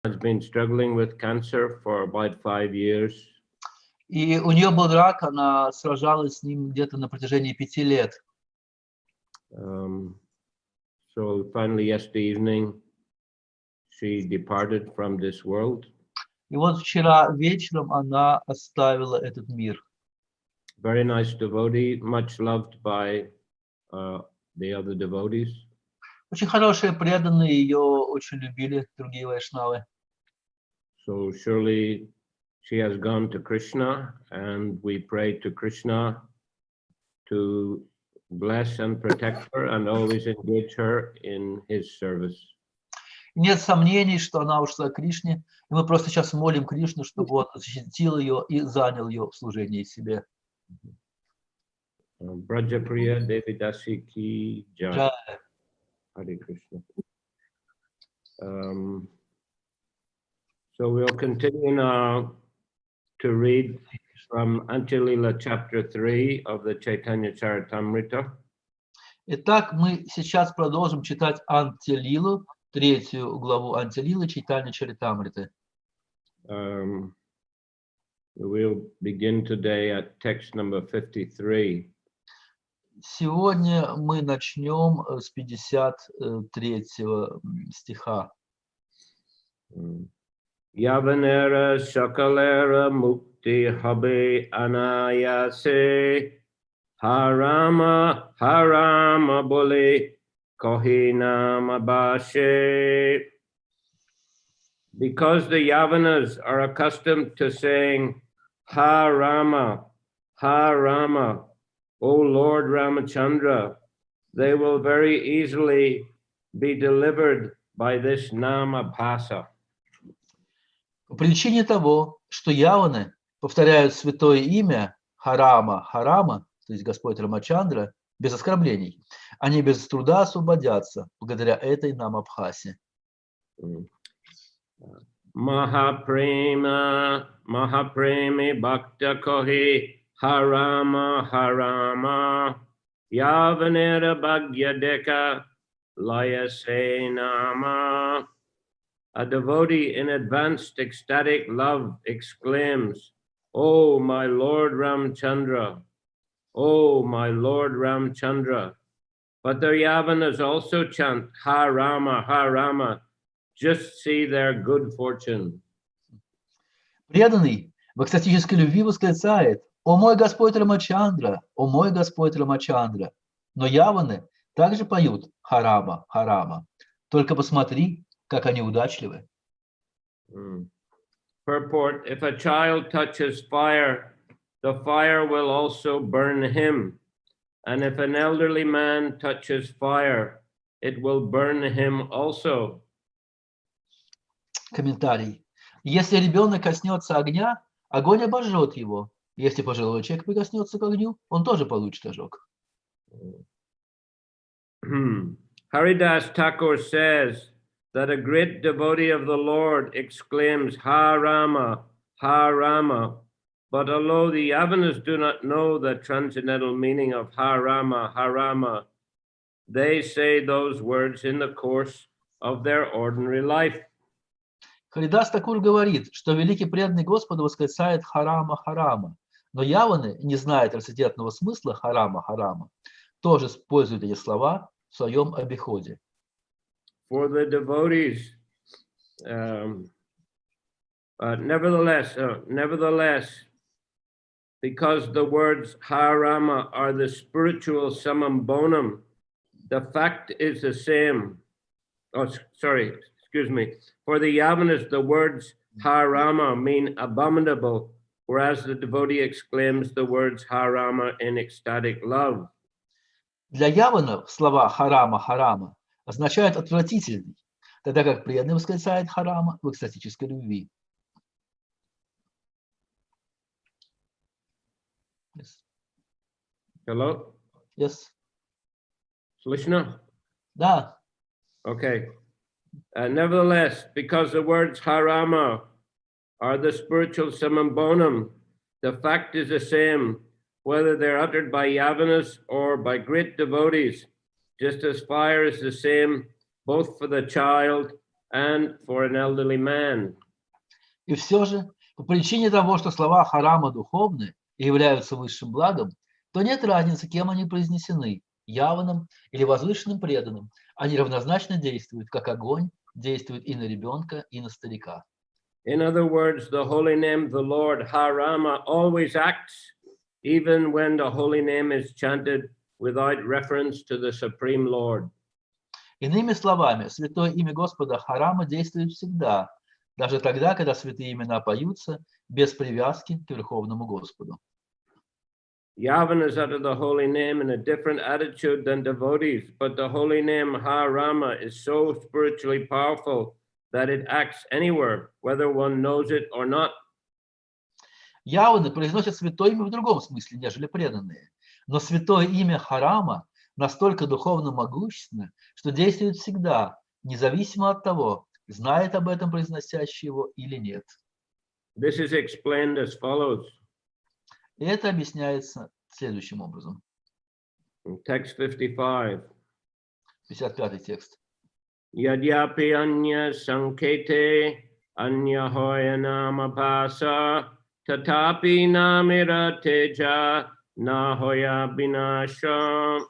has been struggling with cancer for about 5 years. И у нее был рак, она сражалась с ним где-то на протяжении 5 лет. So finally yesterday evening, she departed from this world. И вот вчера вечером она оставила этот мир. Very nice devotee, much loved by the other devotees. Очень хорошие, преданные, ее очень любили другие вайшнавы. So surely she has gone to Krishna, and we pray to Krishna to bless and protect her and always engage her in his service. Нет сомнений, что она ушла к Кришне, и мы просто сейчас молим Кришну, чтобы он защитил ее и занял ее в служении себе. Brajapriya Devi Dasi ki jai. Jai. Hare Krishna. So we'll continue now to read from Antьya Lila chapter 3 of the Чайтанье Чаритамрите. Итак, мы сейчас продолжим читать Антья Лилу, 3 главу Антья Лилы Чайтанье Чаритамрите. We'll begin today at text number 53. Сегодня мы начнем с 53 стиха. Yavanera shakalera mukti habe anayase harama harama bole kohinama bashe. Because the Yavanas are accustomed to saying Ha Rama, O Lord Ramachandra, they will very easily be delivered by this Nama Bhasa. По причине того, что яваны повторяют святое имя Харама, Харама, то есть Господь Рамачандра, без оскорблений, они без труда освободятся благодаря этой Намабхасе. Mahaprema, Mahapremi Bhakta Kohi Harama, Harama, Yavanera Bhagyadeka Layase Nama. A devotee in advanced ecstatic love exclaims, "Oh, my Lord Ramchandra! Oh, my Lord Ramchandra!" But the Yavanas also chant, Ha Rama, Ha Rama. Just see their good fortune. Преданный в экстатической любви восклицает: «О мой Господь Рамачандра! О мой Господь Рамачандра!» Но яваны также поют Харама, Харама. Только посмотри, как они удачливы. Purport: if a child touches fire, the fire will also burn him. And if an elderly man touches fire, it will burn him also. Комментарий. Если ребенок коснется огня, огонь обожжет его. Если пожилой человек прикоснется к огню, он тоже получит ожог. Haridas Thakur says that a great devotee of the Lord exclaims, Ha Rama, but although the Yavanas do not know the transcendental meaning of Ha Rama, they say those words in the course of their ordinary life. Харидас Такур говорит, что великий преданный Господу восклицает Харама, Харама, но яваны, не зная трансцендентного смысла Харама, Харама, тоже используют эти слова в своем обиходе. For the devotees, nevertheless, because the words Harama are the spiritual summum bonum, the fact is the same. For the Yavanas, the words Harama mean abominable, whereas the devotee exclaims the words Harama in ecstatic love. Для яванов слова Харама, Харама означают отвратительный, тогда как преданный восклицает Харама в экстатической любви. Yes. Hello? Yes. Slishna? Да. Okay. Nevertheless, because the words Harama are the spiritual summum bonum, the fact is the same, whether they're uttered by Yavanas or by great devotees, just as fire is the same both for the child and for an elderly man. И все же, по причине того, что слова Харама духовны и являются высшим благом, то нет разницы, кем они произнесены, явным или возвышенным преданным. Они равнозначно действуют, как огонь действует и на ребенка, и на старика. In other words, the holy name, the Lord Harama, always acts, even when the holy name is chanted without reference to the Supreme Lord. Иными словами, святое имя Господа Харама действует всегда, даже тогда, когда святые имена поются без привязки к Верховному Господу. Yavanas utter the holy name in a different attitude than devotees, but the holy name Harama is so spiritually powerful that it acts anywhere, whether one knows it or not. Яваны произносят святое имя в другом смысле, нежели преданные. Но святое имя Харама настолько духовно могущественно, что действует всегда, независимо от того, знает об этом произносящий его или нет. This is explained as follows. И это объясняется следующим образом. In text 55. 55 текст. Yadyapi anya sankete anya hoyanama pasa tatapi namira teja na hoya binasha.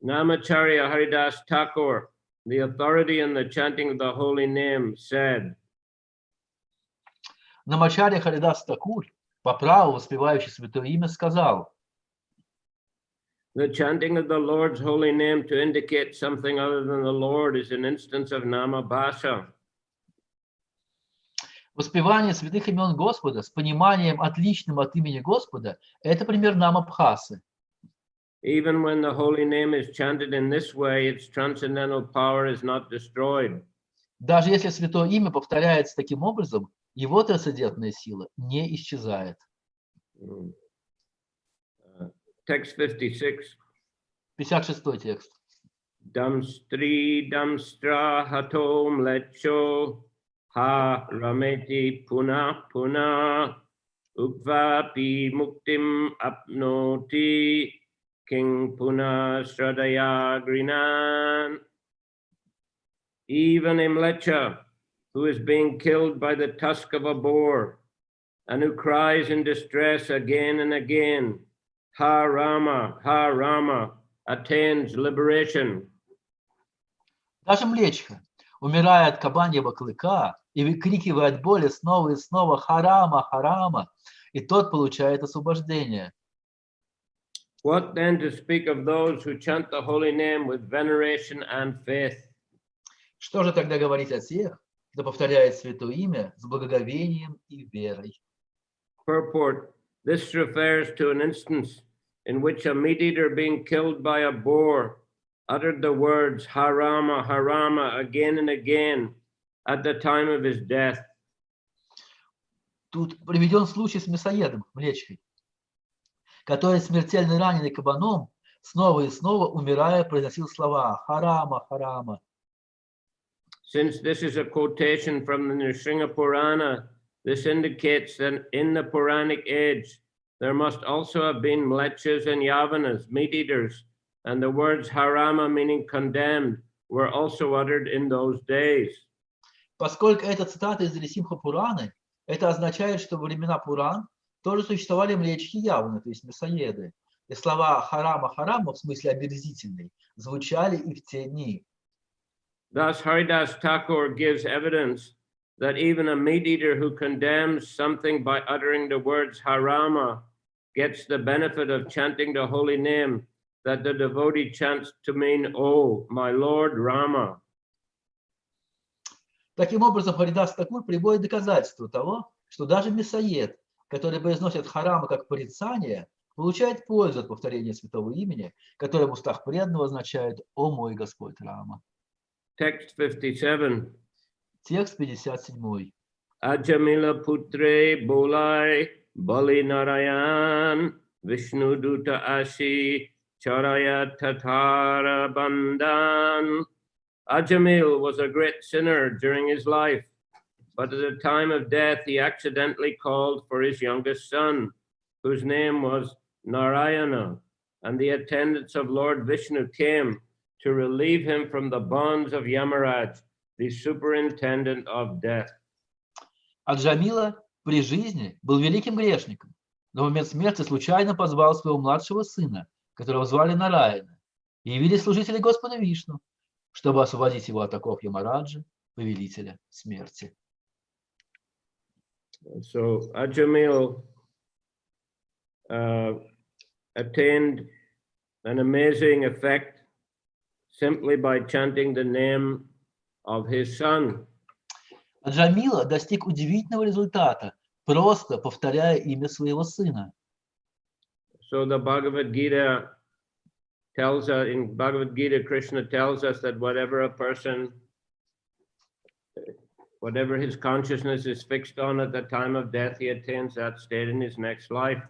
Namacharya Haridas Thakur, the authority in the chanting of the holy name, said, Намачарья Харидас Такур, по праву воспевающий святое имя, сказал: the chanting of the Lord's holy name to indicate something other than the Lord is an instance of namabhasa. Воспевание святых имен Господа с пониманием отличным от имени Господа – это пример намабхасы. Even when the holy name is chanted in this way, its transcendental power is not destroyed. Даже если святое имя повторяется таким образом, его трансцендентная сила не исчезает. Text 56. 56 текст. Damstri damstra hatom lecho ha rameti puna puna ukvapi muktim apnoti king puna stradaya grinan. Even a mlecha who is being killed by the tusk of a boar and who cries in distress again and again, Ha Rama, attains liberation. Даже млечка, умирая от кабаньего клыка и выкрикивая от боли снова и снова «Харама, Харама», и тот получает освобождение. What then to speak of those who chant the holy name with veneration and faith? Что же тогда говорить о тех, кто повторяет святое имя с благоговением и верой? Purport. This refers to an instance in which a meat-eater being killed by a boar uttered the words Harama, Harama again and again at the time of his death. Тут приведен случай с мясоедом, млечкой, который смертельно раненый кабаном, снова и снова, умирая, произносил слова «Харама, Харама». Since this is a quotation from the Nrsimha Purana, this indicates that in the Puranic age, there must also have been mlechas and yavanas, meat-eaters, and the words harama, meaning condemned, were also uttered in those days. Поскольку это цитата из Нрисимха Пураны, это означает, что во времена Пуран тоже существовали млечки явны, то есть мясоеды. И слова «харама, харама» в смысле омерзительный звучали и в те дни. Thus, Haridas Thakur gives evidence that even a meat-eater who condemns something by uttering the words harama gets the benefit of chanting the holy name that the devotee chants to mean, "Oh, my Lord Rama." Таким образом, Харидас Такур приводит доказательство того, что даже мясоед, который произносит харама как порицание, получает пользу от повторения святого имени, которое в устах преданного означает «О мой Господь Рама». Text 57. Текст 57. Ajamila putre bolai bali narayan Vishnu duta asi charaya tatara bandan. Ajamil was a great sinner during his life, but at the time of death he accidentally called for his youngest son, whose name was Narayana, and the attendants of Lord Vishnu came to relieve him from the bonds of Yamaraj the superintendent of death. А Джамила при жизни был великим грешником, но в момент смерти случайно позвал своего младшего сына, которого звали Нараяна, и явились служители Господа Вишну, чтобы освободить его от оков Ямараджи, повелителя смерти. So Ajamil attained an amazing effect simply by chanting the name of his son. А Джамила достиг удивительного результата, просто повторяя имя своего сына. So the Bhagavad Gita tells us, in Bhagavad Gita, Krishna tells us that whatever a person, whatever his consciousness is fixed on at the time of death, he attains that state in his next life.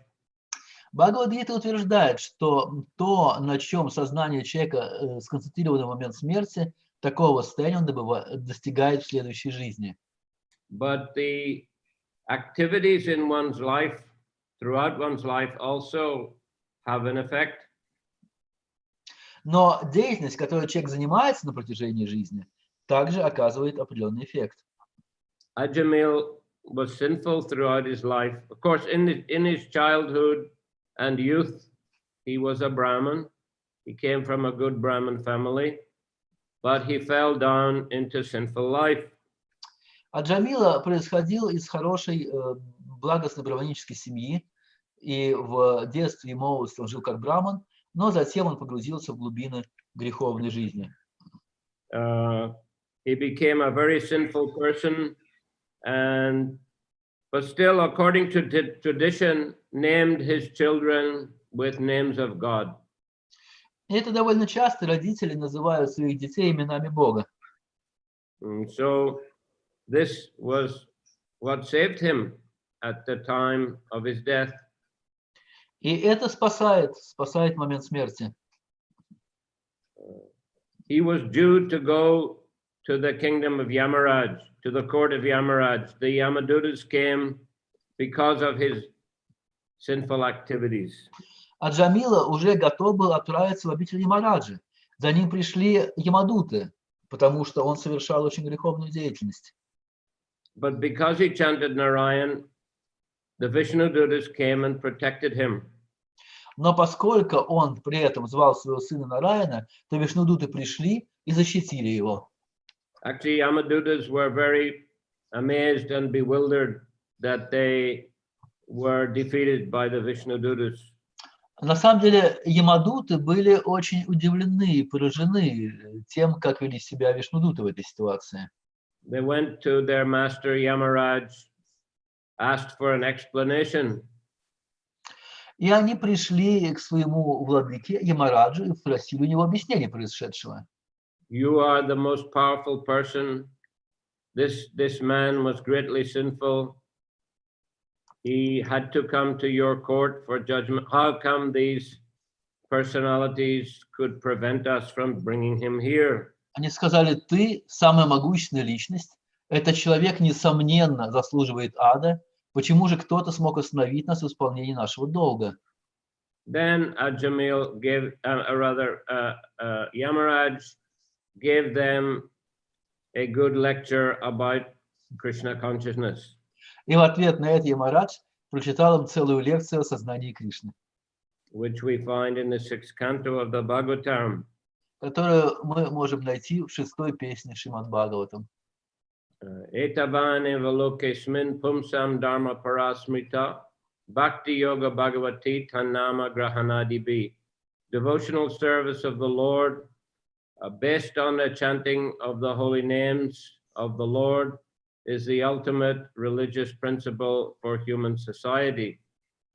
Бхагавад-гита утверждает, что то, на чем сознание человека сконцентрировано в момент смерти, такого состояния он достигает в следующей жизни. But the activities in one's life, throughout one's life, also have an effect. Но деятельность, которой человек занимается на протяжении жизни, также оказывает определенный эффект. Ajamil was sinful throughout his life. Of course, in his childhood and youth, he was a Brahmin. He came from a good Brahmin family, but he fell down into sinful life. А Джамила происходил из хорошей, благостной браманической семьи, и в детстве и молодости он жил как браман, но затем он погрузился в глубины греховной жизни. He became a very sinful person, but still, according to tradition, named his children with names of God. И это довольно часто родители называют своих детей именами Бога. So this was what saved him at the time of his death. И это спасает момент смерти. He was due to go to the kingdom of Yamaraj, to the court of Yamaraj. The Yamadutas came because of his sinful activities. А Джамила уже готов был отправиться в обитель Ямараджи. За ним пришли ямадуты, потому что он совершал очень греховную деятельность. But because he chanted Narayan, the Vishnudutas came and protected him. Но поскольку он при этом звал своего сына Нараяна, то Вишнудуты пришли и защитили его. Actually, Yamadutas were very amazed and bewildered that they were defeated by the Vishnudutas. На самом деле, ямадуты были очень удивлены и поражены тем, как вели себя Вишнудуты в этой ситуации. They went to their master Yamaraj, asked for an explanation. И они пришли к своему владыке Ямараджу и просили у него объяснения происшедшего. You are the most powerful person. This man was greatly sinful. He had to come to your court for judgment. How come these personalities could prevent us from bringing him here? Они сказали: ты самая могущественная личность, этот человек, несомненно, заслуживает ада. Почему же кто-то смог остановить нас в исполнении нашего долга? Then Ajamil gave, Yamaraj gave them a good lecture about Krishna consciousness. И в ответ на это Ямарадж прочитал им целую лекцию о сознании Кришны, Which we find in the 6th canto of the Bhagavatam. которую мы можем найти в 6-й песне Шримад Бхагаватам. Etavane valokesmin pumsam dharma parasmrita bhakti yoga bhagavati tannama grahanadibi. Devotional service of the Lord based on the chanting of the holy names of the Lord is the ultimate religious principle for human society.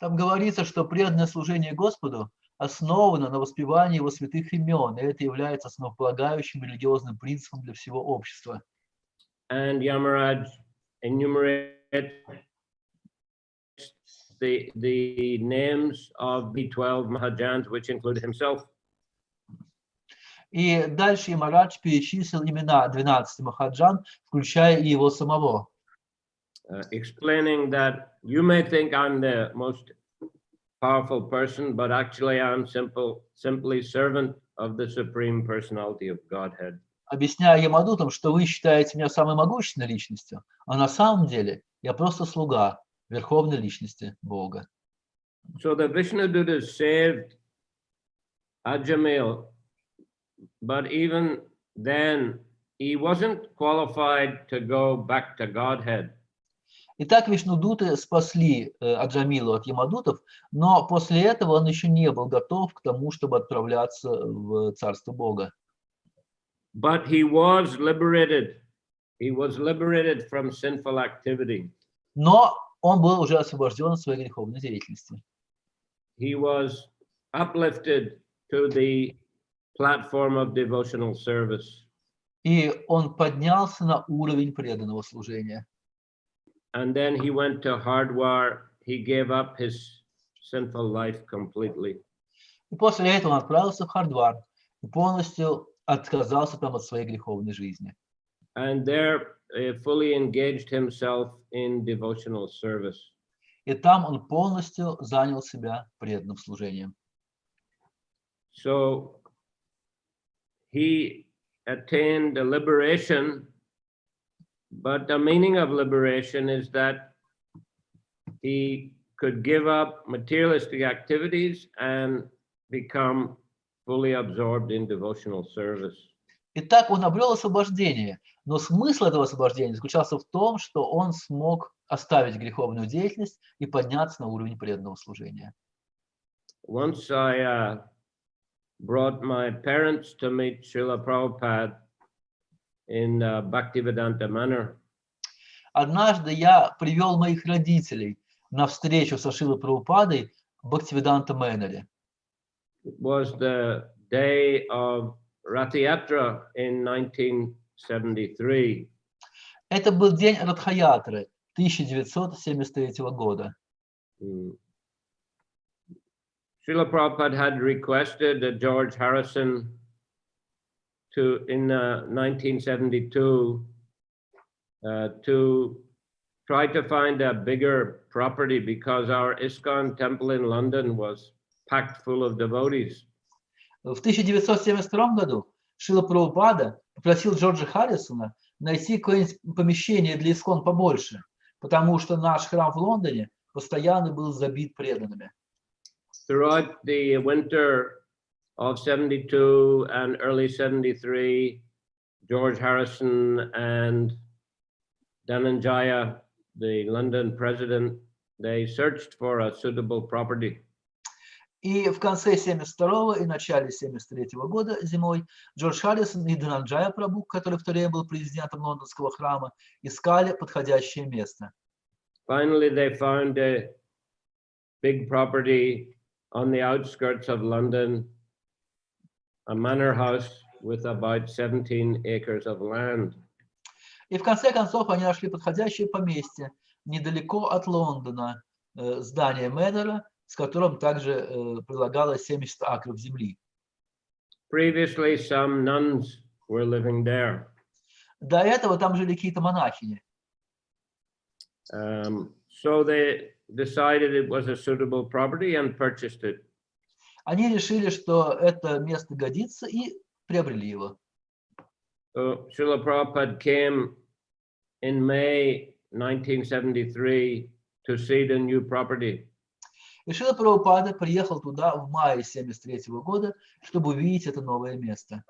Там говорится, что преданное служение Господу основано на воспевании его святых имен, и это является основополагающим религиозным принципом для всего общества. And Yamaraj enumerates the names of the 12 Mahajans, which include himself. И дальше Ямарадж перечислил имена 12 Махаджан, включая и его самого. Explaining that you may think I'm the most powerful person, but actually I'm simply servant of the Supreme Personality of Godhead. объясняя Ямадутам, что вы считаете меня самой могущественной личностью, а на самом деле я просто слуга верховной личности Бога. So the Vishnudutas saved Ajamil, but even then he wasn't qualified to go back to Godhead. Итак, Вишнудуты спасли Аджамилу от Ямадутов, но после этого он еще не был готов к тому, чтобы отправляться в Царство Бога. But he was liberated. He was liberated from sinful activity. Но он был уже освобожден от своей греховной деятельности. He was uplifted to the platform of devotional service. И он поднялся на уровень преданного служения. And then he went to Hardwar. He gave up his sinful life completely. И после этого он отправился в Хардвар и полностью отказался там от своей греховной жизни. And there fully engaged himself in devotional service. И там он полностью занял себя преданным служением. So he attained the liberation, but the meaning of liberation is that he could give up materialistic activities and become fully absorbed in devotional service. Итак, он обрел освобождение, но смысл этого освобождения заключался в том, что он смог оставить греховную деятельность и подняться на уровень преданного служения. Once I brought my parents to meet Srila Prabhupada in Bhaktivedanta Manor. Однажды я привел моих родителей на встречу со Шрилой Прабхупадой в Бхактивиданта Мэннере. It was the day of Rath-yatra in 1973. Это был день Радха-ятры 1973 года. Srila Prabhupada had requested George Harrison to, in 1972, to try to find a bigger property because our ISKCON temple in London was packed full of devotees. В 1972 году Шрила Прабхупада попросил Джорджа Харрисона найти какое-нибудь помещение для ИСККОН побольше, потому что наш храм в Лондоне постоянно был забит преданными. Throughout the winter of 72 and early 73, George Harrison and Dhananjaya, the London president, they searched for a suitable property. И в конце 72-го и начале 73-го года зимой Джордж Харрисон и Дhananjaya Прабху, который в то время был президентом лондонского храма, искали подходящее место. Finally, they found a big property on the outskirts of London, a manor house with about 17 acres of land. И в конце концов они нашли подходящее поместье недалеко от Лондона, здание Мэннера, с которым также прилагалось 70 акров земли. Previously, some nuns were living there. До этого там жили какие-то монахини. So they decided it was a suitable property and purchased it. Они решили, что это место годится, и приобрели его. So Srila Prabhupada came in May 1973 to see the new property. И Шрила Прабхупада приехал туда в мае 73 года, чтобы увидеть это новое место.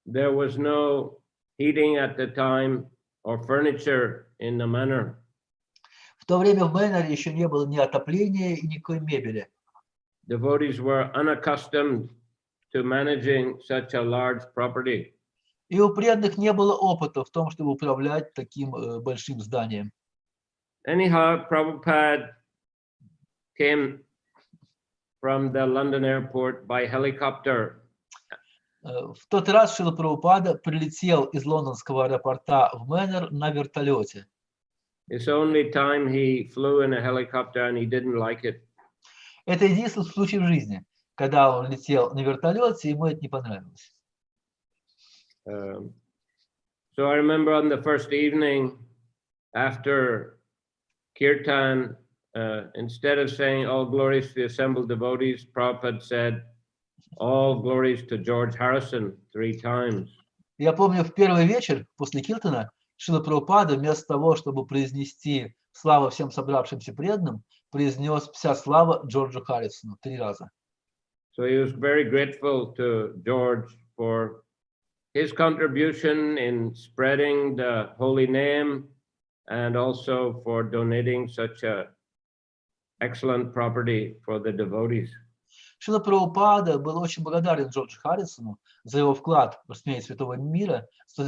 There was no heating at the time or furniture in the manor. В то время в Мэннере еще не было ни отопления и никакой мебели. Devotees were unaccustomed to managing such a large property. И у преданных не было опыта в том, чтобы управлять таким большим зданием. Anyhow, Prabhupada came from the London airport by helicopter. В тот раз Шрила Прабхупада прилетел из лондонского аэропорта в Мэннер на вертолете. It's the only time he flew in a helicopter and he didn't like it. Это единственный случай в жизни, когда он летел на вертолете, и ему это не понравилось. So I remember on the first evening after Kirtan, instead of saying all glories to the assembled devotees, Prabhupada said all glories to George Harrison 3 times. Я помню, в первый вечер после Киртана Шрила Прабхупада вместо того, чтобы произнести «Слава всем собравшимся преданным», произнес «Вся слава Джорджу Харрисону» 3 раза. So he was very grateful to George for his contribution in spreading the holy name and also for donating such a excellent property for the devotees. Шрила Прабхупада был очень благодарен Джорджу Харрисону за его вклад в распространение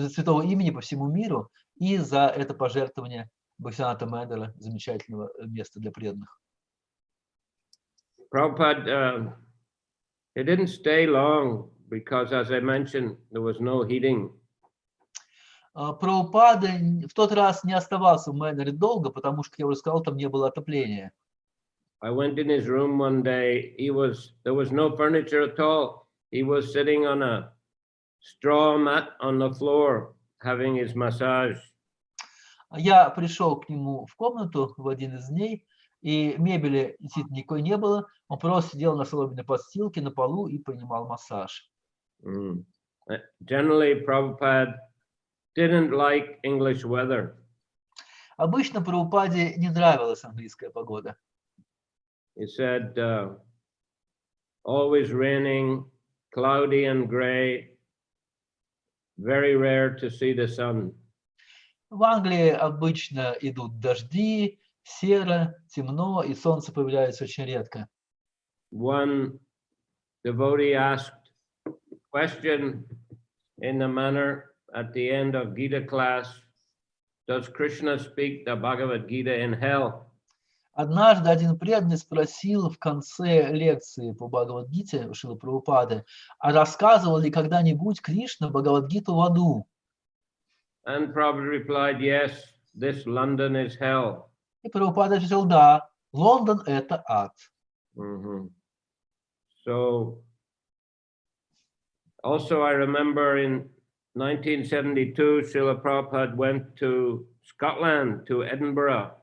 святого имени по всему миру и за это пожертвование Бхактивинода Мэндера, замечательного места для преданных. Prabhupada, he didn't stay long because, as I mentioned, there was no heating. Прабхупада в тот раз не оставался в Мэндере долго, потому что, как я уже сказал, там не было отопления. I went in his room one day. There was no furniture at all. He was sitting on a straw mat on the floor, having his massage. Я пришел к нему в комнату в один из дней, и мебели действительно никакой не было. Он просто сидел на соломенной подстилке на полу и принимал массаж. Generally, Prabhupada didn't like English weather. Обычно Прабхупаде не нравилась английская погода. He said, always raining, cloudy and gray, very rare to see the sun. В Англии обычно идут дожди, серо, темно, и солнце появляется очень редко. One devotee asked a question in the manner at the end of Gita class, does Krishna speak the Bhagavad Gita in hell? Однажды один преданный спросил в конце лекции по Бхагавад-гите Шрилы Прабхупады, а рассказывал ли когда-нибудь Кришна Бхагавад-гиту в аду? And Prabhupada replied, yes, this London is hell. И Прабхупада ответил, да, Лондон – это ад. So, also I remember in 1972, Srila Prabhupada went to Scotland, to Edinburgh.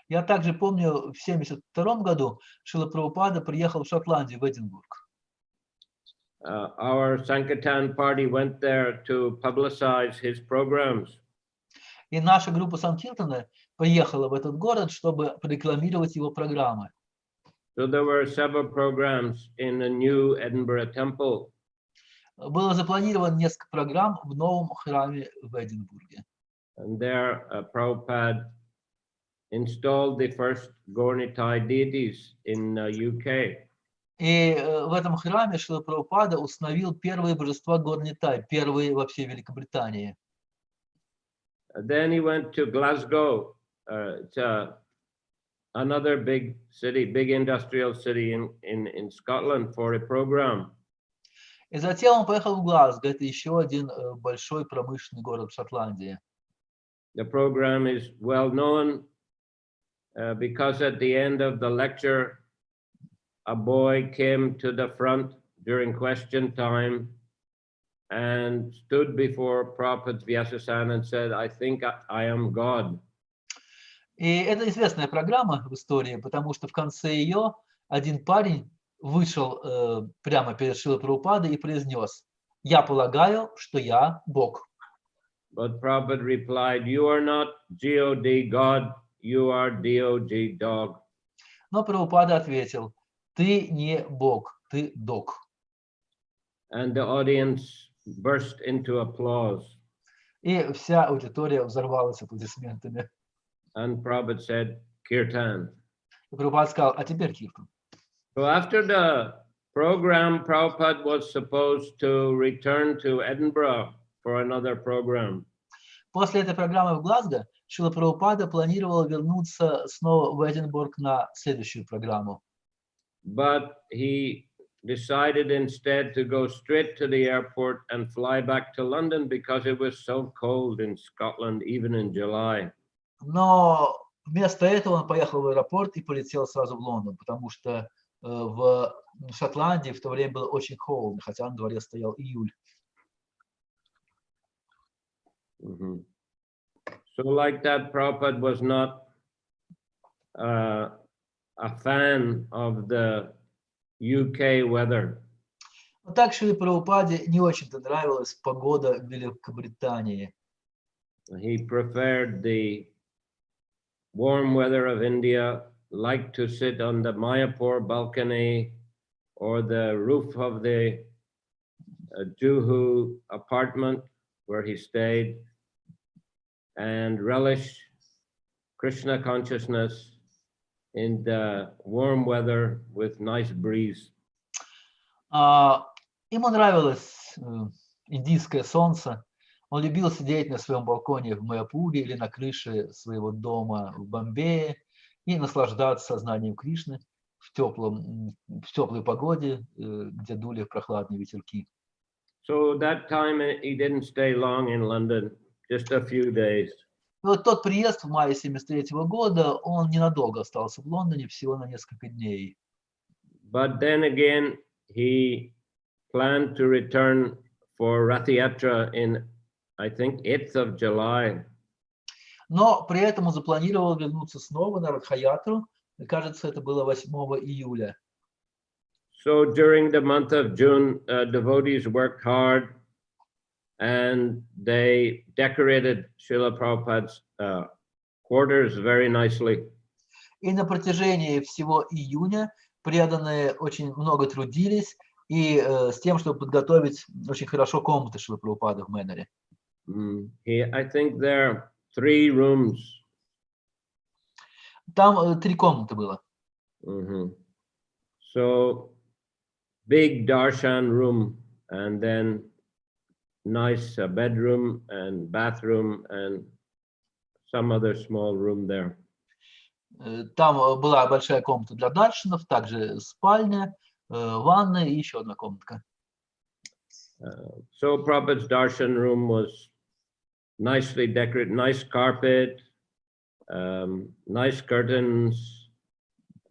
Я также помню, в 1972 году Шрила Прабхупада приехал в Шотландию, в Эдинбург. Our Sankirtan party went there to publicize his programs. И наша группа Санкиртана поехала в этот город, чтобы прорекламировать его программы. So there were several programs in the new Edinburgh temple. Было запланировано несколько программ в новом храме в Эдинбурге. And there, Prabhupada installed the first Gaur-Nitai deities in UK. И в этом храме Шрила Прабхупада установил первые божества Гор-Нитай, первые во всей Великобритании. Then he went to Glasgow. It's another big city, big industrial city in Scotland for a program. И затем он поехал в Глазго, это еще один большой промышленный город в Шотландии. The program is well known because at the end of the lecture, a boy came to the front during question time and stood before Prabhupada's Vyasasana and said, I think I am God. И это известная программа в истории, потому что в конце ее один парень вышел прямо перед Шрилой Прабхупадой и произнес: «Я полагаю, что я Бог». But Prabhupada replied, you are not God, God, you are DOG, dog. Но Прабхупада ответил: «Ты не Бог, ты дог». And the audience burst into applause. И вся аудитория взорвалась аплодисментами. And Prabhupada said, Kirtan. И Прабхупада сказал: «А теперь киртан». So after the program, Prabhupada was supposed to return to Edinburgh for another program. После этой программы в Глазго Шрила Прабхупада планировал вернуться снова в Эдинбург на следующую программу. But he decided instead to go straight to the airport and fly back to London because it was so cold in Scotland, even in July. Но вместо этого он поехал в аэропорт и полетел сразу в Лондон, потому что в Шотландии в то время было очень холодно, хотя на дворе стоял июль. So like that, Prabhupada was not a fan of the UK weather. Но так Шриле Прабхупаде не очень-то нравилась погода в Великобритании. He preferred the warm weather of India, liked to sit on the Mayapur balcony or the roof of the Juhu apartment where he stayed and relish Krishna consciousness in the warm weather with nice breeze. Ему нравилось индийское солнце. Он любил сидеть на своем балконе в Майяпуре или на крыше своего дома в Бомбее и наслаждаться сознанием Кришны в теплой погоде, где дули прохладные ветерки. So that time he didn't stay long in London, just a few days. И вот тот приезд в мае 1973 года, он ненадолго остался в Лондоне, всего на несколько дней. But then again, he planned to return for Rath Yatra in, I think, 8th of July. Но при этом он запланировал вернуться снова на Радха-ятру. Кажется, это было 8 июля. So during the month of June, devotees worked hard and they decorated Srila Prabhupada's quarters very nicely. И на протяжении всего июня преданные очень много трудились и с тем, чтобы подготовить очень хорошо комнаты Шрилы Прабхупады в Мэннере. I think there are 3 rooms. Там 3 комнаты было. So big darshan room and then nice bedroom and bathroom and some other small room there. Там была большая комната для даршанов, также спальня, ванная и еще одна комнатка. So Prabhupada's darshan room was nicely decorated, nice carpet, nice curtains,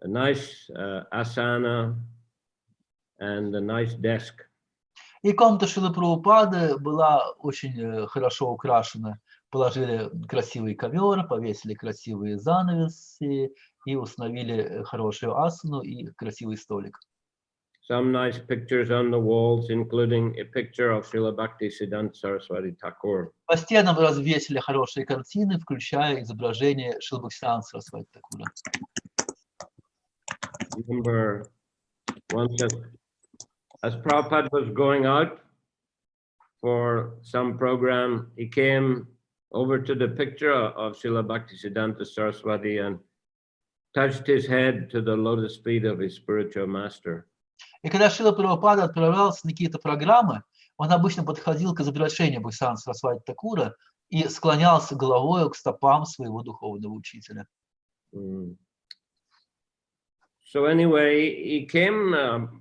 a nice asana, and a nice desk. И комната Шрилы Прабхупады была очень хорошо украшена. Положили красивый ковер, повесили красивые занавеси и установили хорошую асану и красивый столик. Some nice pictures on the walls, including a picture of Srila Bhaktisiddhanta Saraswati Thakur. По стенам развесили хорошие картины, включая изображение Шрилы Бхактисиданта Сарасвати Такура. Remember, once as Prabhupada was going out for some program, he came over to the picture of Srila Bhaktisiddhanta Saraswati and touched his head to the lotus feet of his spiritual master. И когда Шрила Прабхупада отправлялся на какие-то программы, он обычно подходил к изображению Бхактисиданта Сарасвати Такура и склонялся головой к стопам своего духовного учителя. So anyway, he came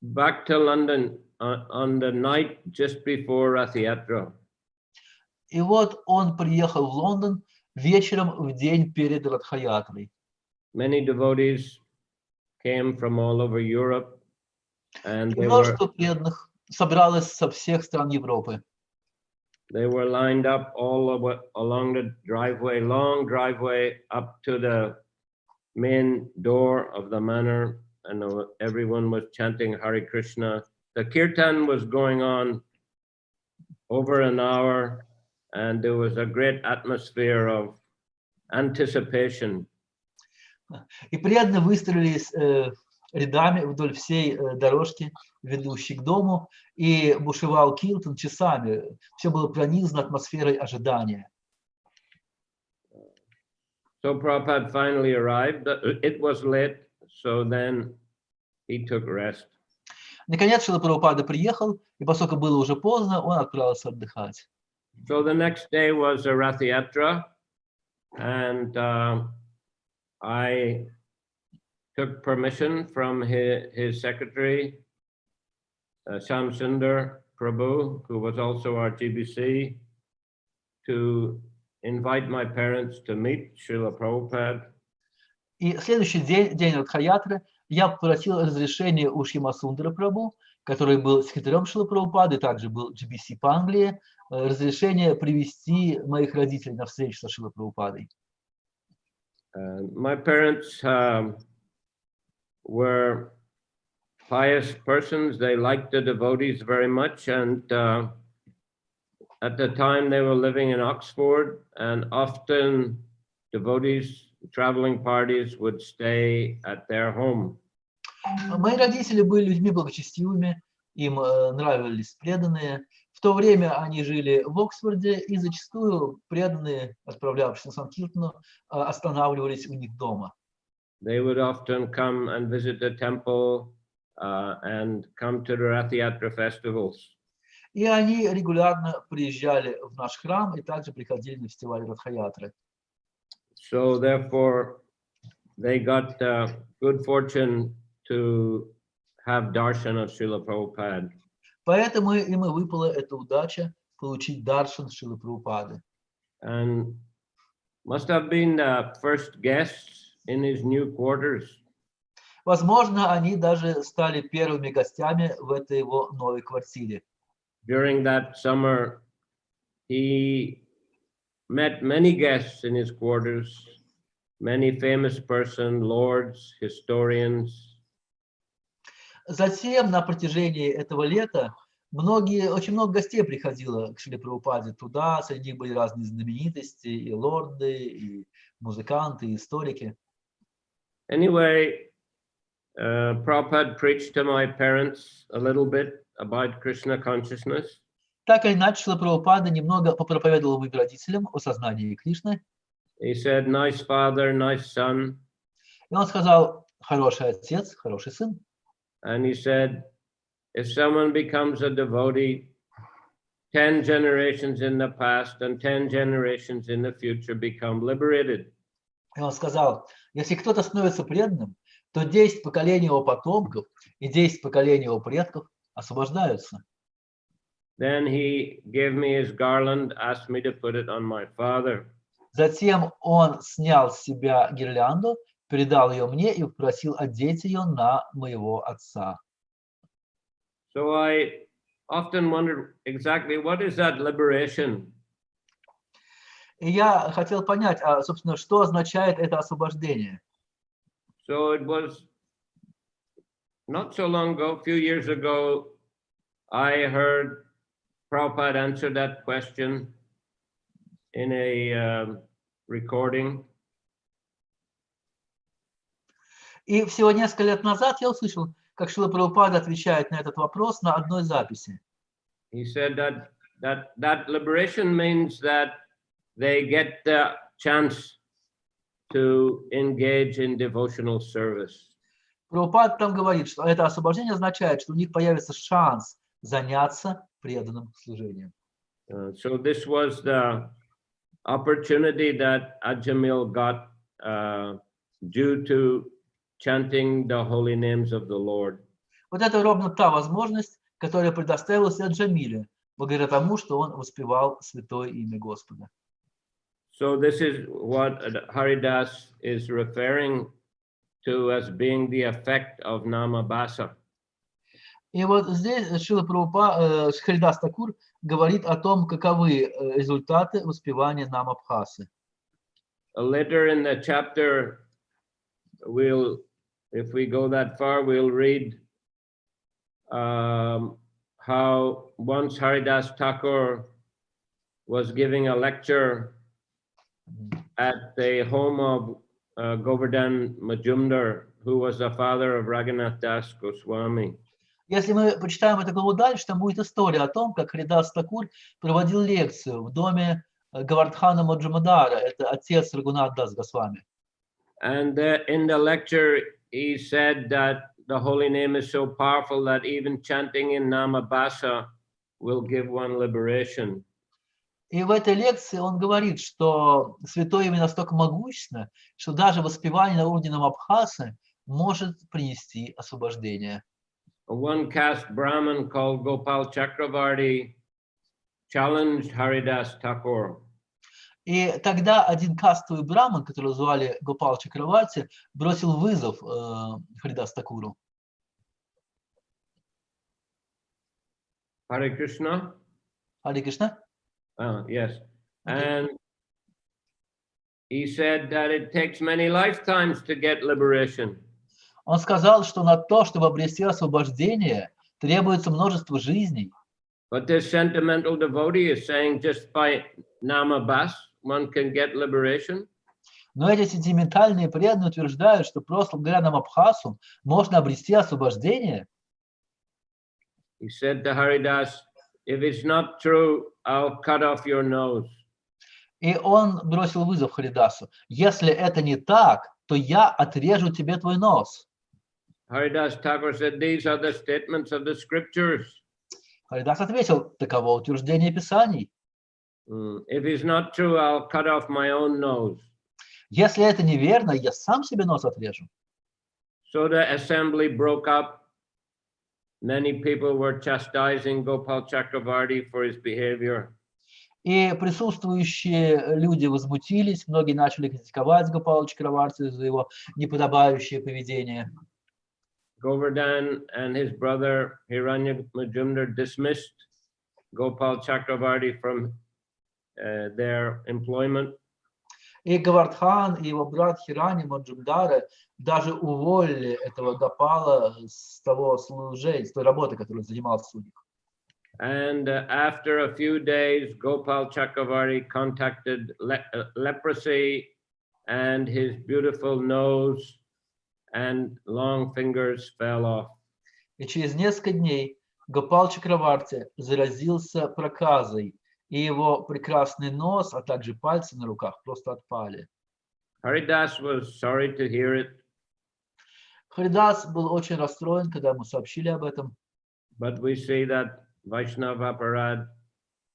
back to London on the night just before Rath Yatra. И вот он приехал в Лондон вечером в день перед Радха-ятрой. Many devotees came from all over Europe, and Множество преданных собралось со всех стран Европы. They were lined up all along the driveway, long driveway up to the main door of the manor, and everyone was chanting Hare Krishna. The kirtan was going on over an hour, and there was a great atmosphere of anticipation. И преданные выстроились рядами вдоль всей дорожки, ведущей к дому, и бушевал киртан часами. Все было пронизано атмосферой ожидания. So Prabhupada finally arrived. It was late, so then he took rest. Наконец Шрила Прабхупада приехал, и поскольку было уже поздно, он отправился отдыхать. So the next day was a Rath Yatra, and I took permission from his secretary, Sham Sundar Prabhu, who was also our GBC, to invite my parents to meet Srila Prabhupada. И следующий день Радха-ятры, я попросил разрешения у Шьяма Сундара Прабху, который был секретарем Шрилы Прабхупады, также был GBC по Англии, разрешение привести моих родителей на встречу со Шрилой Прабхупадой. My parents were pious persons. They liked the devotees very much, and at the time they were living in Oxford, and often devotees, traveling parties would stay at their home. Мои родители были людьми благочестивыми, им нравились преданные. В то время они жили в Оксфорде, и зачастую преданные, отправлявшись на Санкиртану, останавливались у них дома. They would often come and visit the temple and come to the Rath Yatra festivals. И они регулярно приезжали в наш храм и также приходили на фестиваль Радха-ятры. So therefore, they got good fortune to have darshan of Srila Prabhupada. Поэтому им и выпала эта удача получить даршан Шрилы Прабхупады. And must have been the first guests in his new quarters. Возможно, они даже стали первыми гостями в этой его новой квартире. During that summer, he met many guests in his quarters, many famous persons, lords, historians. Затем на протяжении этого лета очень много гостей приходило к Шриле Прабхупаде туда, среди них были разные знаменитости, и лорды, и музыканты, и историки. Anyway, Prabhupada preached to my parents a little bit about Krishna consciousness. Так или иначе, Шрила Прабхупада немного попроповедовал моим родителям о сознании Кришны. He said, nice father, nice son. И он сказал, хороший отец, хороший сын. And he said, if someone becomes a devotee, 10 generations in the past and 10 generations in the future become liberated. И он сказал, если кто-то становится преданным, то 10 поколений его потомков и 10 поколений его предков освобождаются. Then he gave me his garland, asked me to put it on my father. Затем он снял с себя гирлянду, передал ее мне и попросил одеть ее на моего отца. So I often wondered exactly what is that liberation? И я хотел понять, собственно, что означает это освобождение. So it was not so long ago, a few years ago, I heard Prabhupada answer that question in a recording. И всего несколько лет назад я услышал, как Шрила Прабхупада отвечает на этот вопрос на одной записи. He said that liberation means that they get the chance to engage in devotional service. Прабхупада там говорит, что это освобождение означает, что у них появится шанс заняться преданным служением. So this was the opportunity that Ajamil got due to chanting the holy names of the Lord. Вот это ровно та возможность, которая предоставилась Аджамиле, благодаря тому, что он воспевал святое имя Господа. So this is what Haridas is referring to as being the effect of Namabhasa. И вот здесь Харидас Такур говорит о том, каковы результаты воспевания Намабхасы. Later in the chapter, if we go that far, we'll read how once Haridas Thakur was giving a lecture at the home of Govardhan Majumdar, who was the father of Raghunath Das Goswami. Если мы почитаем эту главу дальше, там будет история о том, как Харидас Такур проводил лекцию в доме Гавардхана Маджумадара, это отец Рагунат Дас Госвами. And in the lecture, he said that the holy name is so powerful that even chanting in Namabhasa will give one liberation. И в этой лекции он говорит, что святое имя настолько могущественно, что даже воспевание на уровне Намабхасы может принести освобождение. One caste Brahmin called Gopal Chakravarti challenged Haridas Thakur. И тогда один кастовый браман, которого звали Гопал Чакраварти, бросил вызов Харидас Такуру. Hare Krishna? Харе Кришна? Yes. And he said that it takes many lifetimes to get liberation. Он сказал, что на то, чтобы обрести освобождение, требуется множество жизней. But this sentimental devotee is saying just by namabas one can get liberation. Но эти сентиментальные преданные утверждают, что просто благодаря Намабхасу можно обрести освобождение. He said to Haridas, if it's not true, I'll cut off your nose. И он бросил вызов Харидасу. Если это не так, то я отрежу тебе твой нос. Haridas Thakur said, these are the statements of the scriptures. Харидас ответил, таково утверждение Писаний. If it's not true, I'll cut off my own nose. Если это неверно, я сам себе нос отрежу. So the assembly broke up. Many people were chastising Gopal Chakravarti for his behavior. И присутствующие люди возмутились, многие начали критиковать Гопала Чакраварти за его неподобающее поведение. Govardhan and his brother Hiranya Majumdar dismissed Gopal Chakravarti from their employment. И Гавардхан и его брат Хирани Маджумдары даже уволили этого Гопала с того служения, с той работы, которую он занимался у них. And after a few days, Gopal Chakravarti contacted leprosy, and his beautiful nose and long fingers fell off. И через несколько дней Гопал Чакраварти заразился проказой, и его прекрасный нос, а также пальцы на руках просто отпали. Haridas was sorry to hear it. Харидас был очень расстроен, когда ему сообщили об этом. But we see that Vaishnava aparad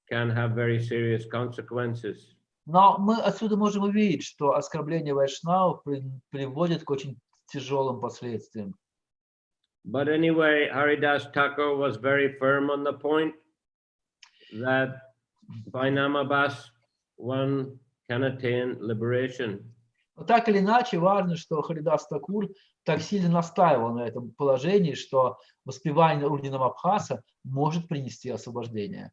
can have very serious consequences. Но мы отсюда можем увидеть, что оскорбление вайшнавов приводит к очень тяжелым последствиям. But anyway, Haridas Thakur was very firm on the point that by namabas one can attain liberation. Но так или иначе, важно, что Харидас Такур так сильно настаивал на этом положении, что воспевание на уровне Намабхаса может принести освобождение.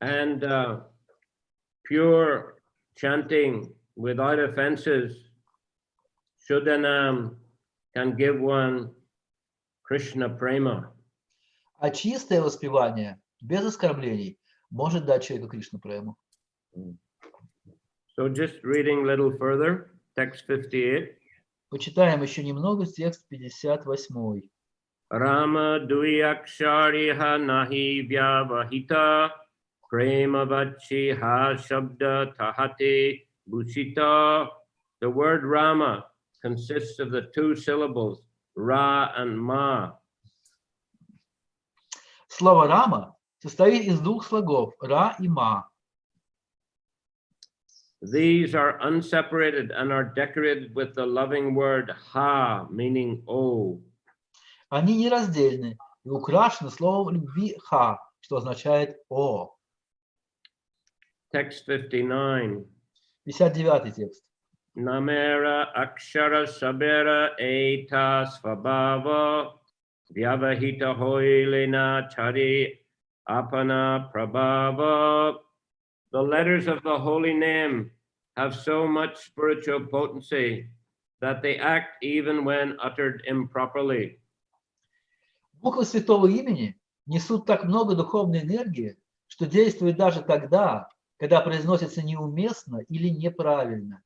And pure chanting without offenses, Shuddhanam, can give one Krishna prema. А чистое воспевание, без оскорблений, может дать человеку Кришна прему. So just reading a little further, text 58. Почитаем еще немного текст 58. Rama duyakshariha nahi vyavahita prema vachi ha shabda tahate bhushita. The word Rama consists of the two syllables Ra and Ma. Слово Рама состоит из двух слогов Ра и Ма. These are unseparated and are decorated with the loving word Ha, meaning O. Они нераздельны и украшены словом любви Ха, что означает О. Text 59. 59 текст. Namera akshara sabera eta svabhava vyavahita hoilena chari apana prabhava. The letters of the holy name have so much spiritual potency that they act even when uttered improperly. Буквы святого имени несут так много духовной энергии, что действуют даже тогда, когда произносятся неуместно или неправильно.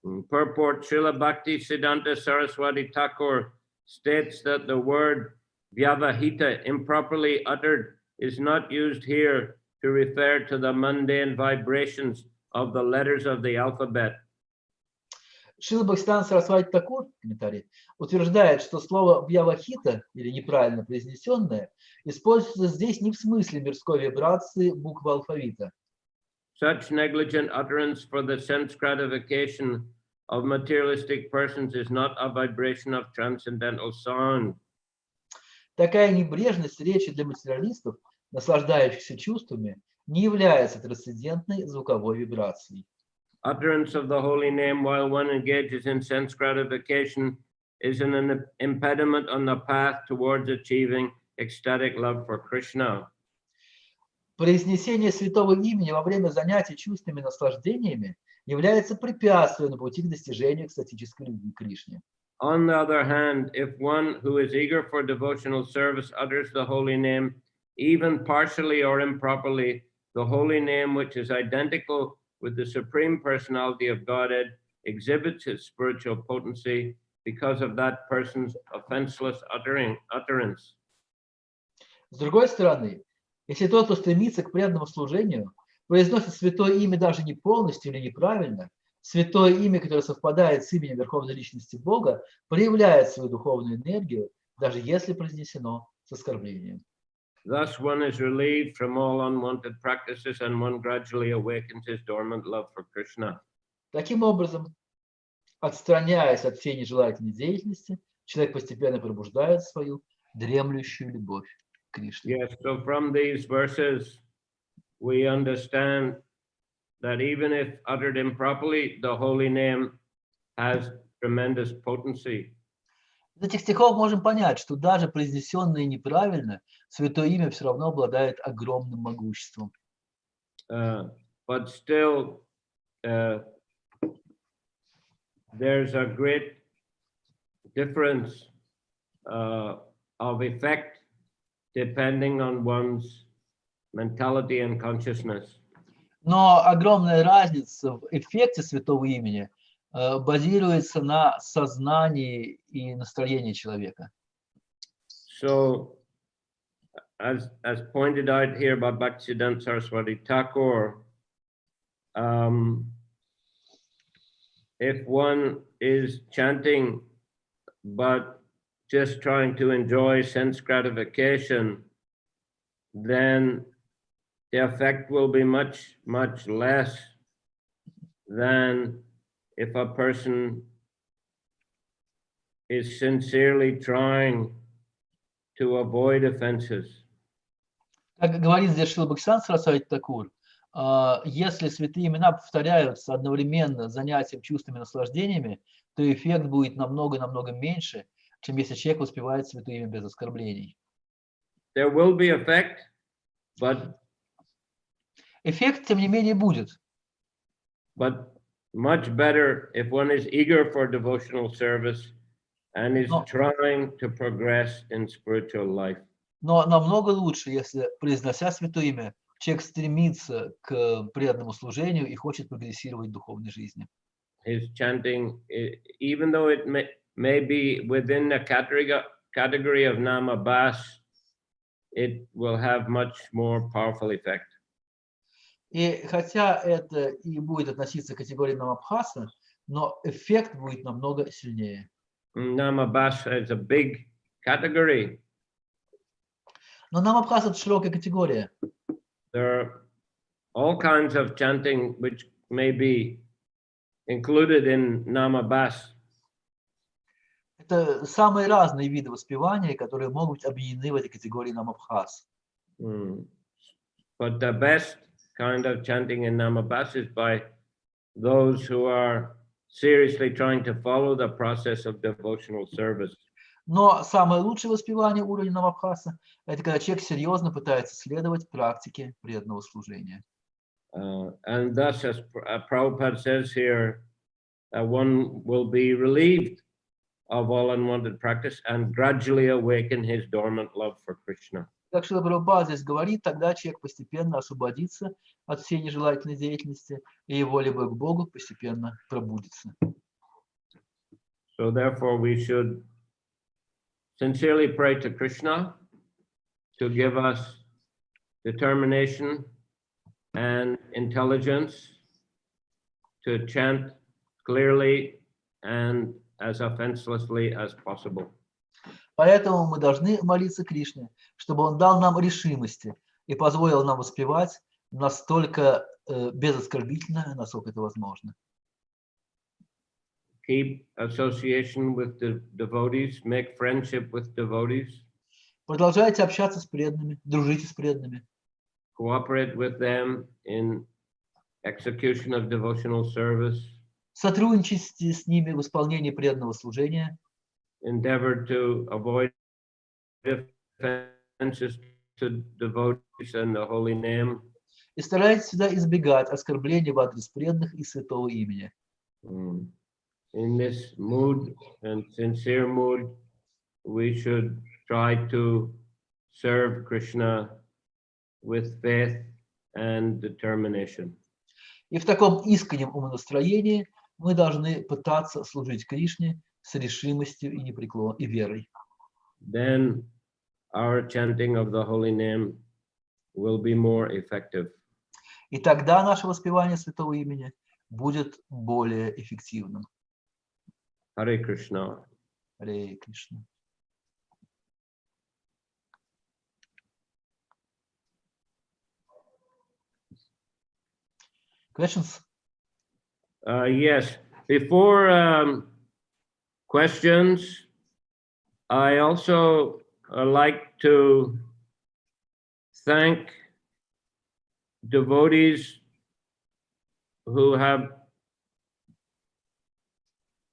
Purport Srila Bhakti Siddhanta Saraswati Thakur states that the word vyavahita, improperly uttered, is not used here to refer to the mundane vibrations of the letters of the alphabet. Шрила Бхактисиданта Сарасвати Такур, комментарий, утверждает, что слово «вьявахита» или неправильно произнесенное используется здесь не в смысле мирской вибрации буквы алфавита. Such negligent utterance for the sense gratification of materialistic persons is not a vibration of transcendental sound. Такая небрежность речи для материалистов, наслаждающихся чувствами, не является трансцендентной звуковой вибрацией. Utterance of the holy name while one engages in sense gratification is an impediment on the path towards achieving ecstatic love for Krishna. Произнесение святого имени во время занятий чувственными наслаждениями является препятствием на пути к достижению экстатической любви к Кришне. On the other hand, if one who is eager for devotional service utters the holy name, even partially or improperly, the holy name, which is identical with the Supreme Personality of Godhead, exhibits its spiritual potency because of that person's offenseless utterance. С другой стороны, если тот, кто стремится к преданному служению, произносит святое имя даже не полностью или неправильно, святое имя, которое совпадает с именем Верховной Личности Бога, проявляет свою духовную энергию, даже если произнесено с оскорблением. Thus one is relieved from all unwanted practices and one gradually awakens his dormant love for Krishna. Таким образом, отстраняясь от всей нежелательной деятельности, человек постепенно пробуждает свою дремлющую любовь к Кришне. Yes, so from these verses, we understand that even if uttered improperly, the holy name has tremendous potency. Из этих стихов можем понять, что даже произнесенное неправильно, святое имя все равно обладает огромным могуществом. But still, there's a great difference of effect depending on one's mentality and consciousness. Но огромная разница в эффекте святого имени базируется на сознании и настроении человека. So, as pointed out here by Bhaktisiddhanta Saraswati Thakur, if one is chanting but just trying to enjoy sense gratification, then the effect will be much, much less than if a person is sincerely trying to avoid offenses. Как говорит здесь Шрила Бхактисиддханта Сарасвати Такур, если святые имена повторяются одновременно с занятием чувственными наслаждениями, то эффект будет намного меньше, чем если человек воспевает святое имя без оскорблений. There will be effect, but Эффект, тем не менее, будет. But much better if one is eager for devotional service and is trying to progress in spiritual life. Но намного лучше, если, произнося святое имя, человек стремится к преданному служению и хочет прогрессировать в духовной жизни. His chanting, even though it may be within the category of namabhas, it will have much more powerful effect. И хотя это и будет относиться к категории намабхаса, но эффект будет намного сильнее. Namabhas is a big category. Но намабхас — это широкая категория. There are all kinds of chanting which may be included in namabhas. Это самые разные виды воспевания, которые могут быть объединены в этой категории намабхас. But the best kind of chanting in namabhas is by those who are seriously trying to follow the process of devotional service. Но самое лучшее воспевание уровня намабхаса — это когда человек серьезно пытается следовать практике преданного служения. And thus, as Prabhupada says here, one will be relieved of all unwanted practice and gradually awaken his dormant love for Krishna. Как Шрила Прабхупада здесь говорит, тогда человек постепенно освободится от всей нежелательной деятельности, и его любовь к Богу постепенно пробудится. So therefore we should sincerely pray to Krishna to give us determination and intelligence to chant clearly and as offenselessly as possible. Поэтому мы должны молиться Кришне, чтобы Он дал нам решимости и позволил нам воспевать настолько безоскорбительно, насколько это возможно. Keep association with the devotees, make friendship with devotees. Продолжайте общаться с преданными, дружите с преданными. Cooperate with them in execution of devotional service. Сотрудничайте с ними в исполнении преданного служения. Endeavor to avoid offenses to devotees and the holy name. И старайтесь всегда избегать оскорблений в адрес преданных и святого имени. in this mood and sincere mood, we should try to serve Krishna with faith and determination. И в таком искреннем умонастроении мы должны пытаться служить Кришне с решимостью и и верой. Then our chanting of the holy name will be more effective. И тогда наше воспевание святого имени будет более эффективным. Hare Krishna. Харе Кришна. Questions? Yes, before questions, I also like to thank devotees who have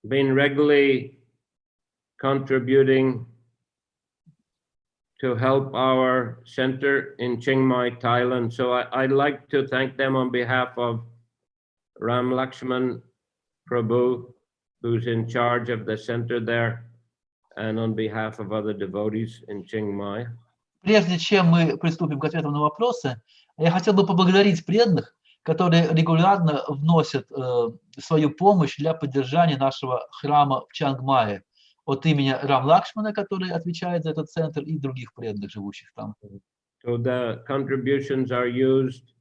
been regularly contributing to help our center in Chiang Mai, Thailand. So I'd like to thank them on behalf of Ram Lakshman Prabhu, who's in charge of the center there, and on behalf of other devotees in Chiang Mai. Прежде чем мы приступим к ответам на вопросы, я хотел бы поблагодарить преданных, которые регулярно вносят свою помощь для поддержания нашего храма в Чангмае от имени Рам Лакшмана, который отвечает за этот центр, и других преданных, живущих там. So the contributions are used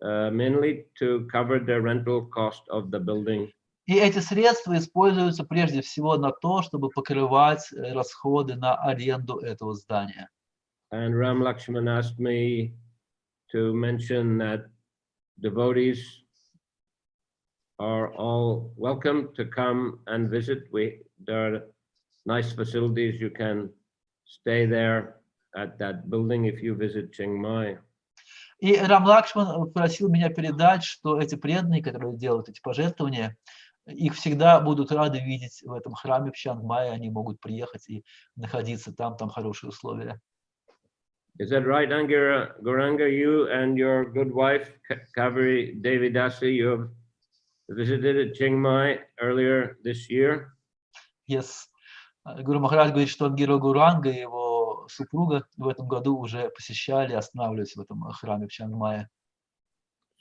mainly to cover the rental cost of the building. И эти средства используются прежде всего на то, чтобы покрывать расходы на аренду этого здания. And Ram Lakshman asked me to mention that devotees are all welcome to come and visit. There are nice facilities. You can stay there at that building if you visit Chiang Mai. И Рам Лакшман просил меня передать, что эти преданные, которые делают эти пожертвования, их всегда будут рады видеть в этом храме в Чангмае. Они могут приехать и находиться там, там хорошие условия. Is that right, Gauranga? You and your good wife, Kaveri Devidasi, you have visited Chiang Mai earlier this year? Yes. Гуру Махарадж говорит, что Ангира Гуранга и его супруга в этом году уже посещали, останавливались в этом храме в Чангмае.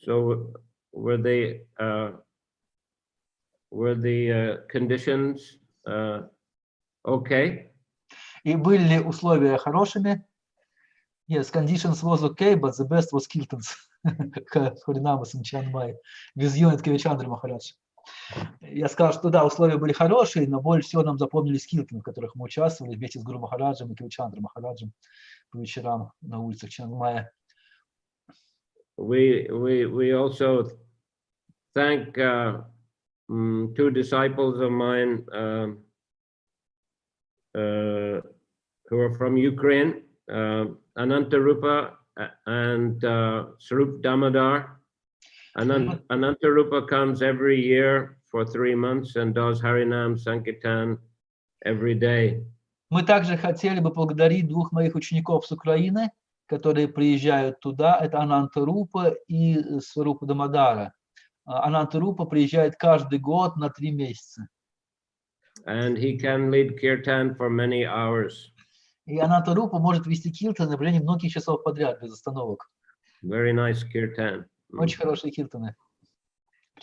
So were the conditions okay? И были ли условия хорошими? Yes, conditions was okay, but the best was Kirtans. Харинамас in Chiang Mai. With you and Kavichandra Maharaj. Я сказал, что да, условия были хорошие, но больше всего нам запомнились киртаны, в которых мы участвовали вместе с Гуру Махараджем и Кавичандра Махараджем по вечерам на улицах Чангмая. We also thank two disciples of mine who are from Ukraine, Anantarupa and Sarup Damodar. Anantarupa comes every year for 3 months and does Harinam Sankirtan every day. Мы также хотели бы поблагодарить двух моих учеников с Украины, которые приезжают туда. Это Анантарупа и Сварупа Дамодара. Анантарупа приезжает каждый год на 3 месяца. And he can lead kirtan for many hours. И Анантарупа может вести киртаны на протяжении многих часов подряд, без остановок. Very nice kirtan. Очень хорошие киртаны.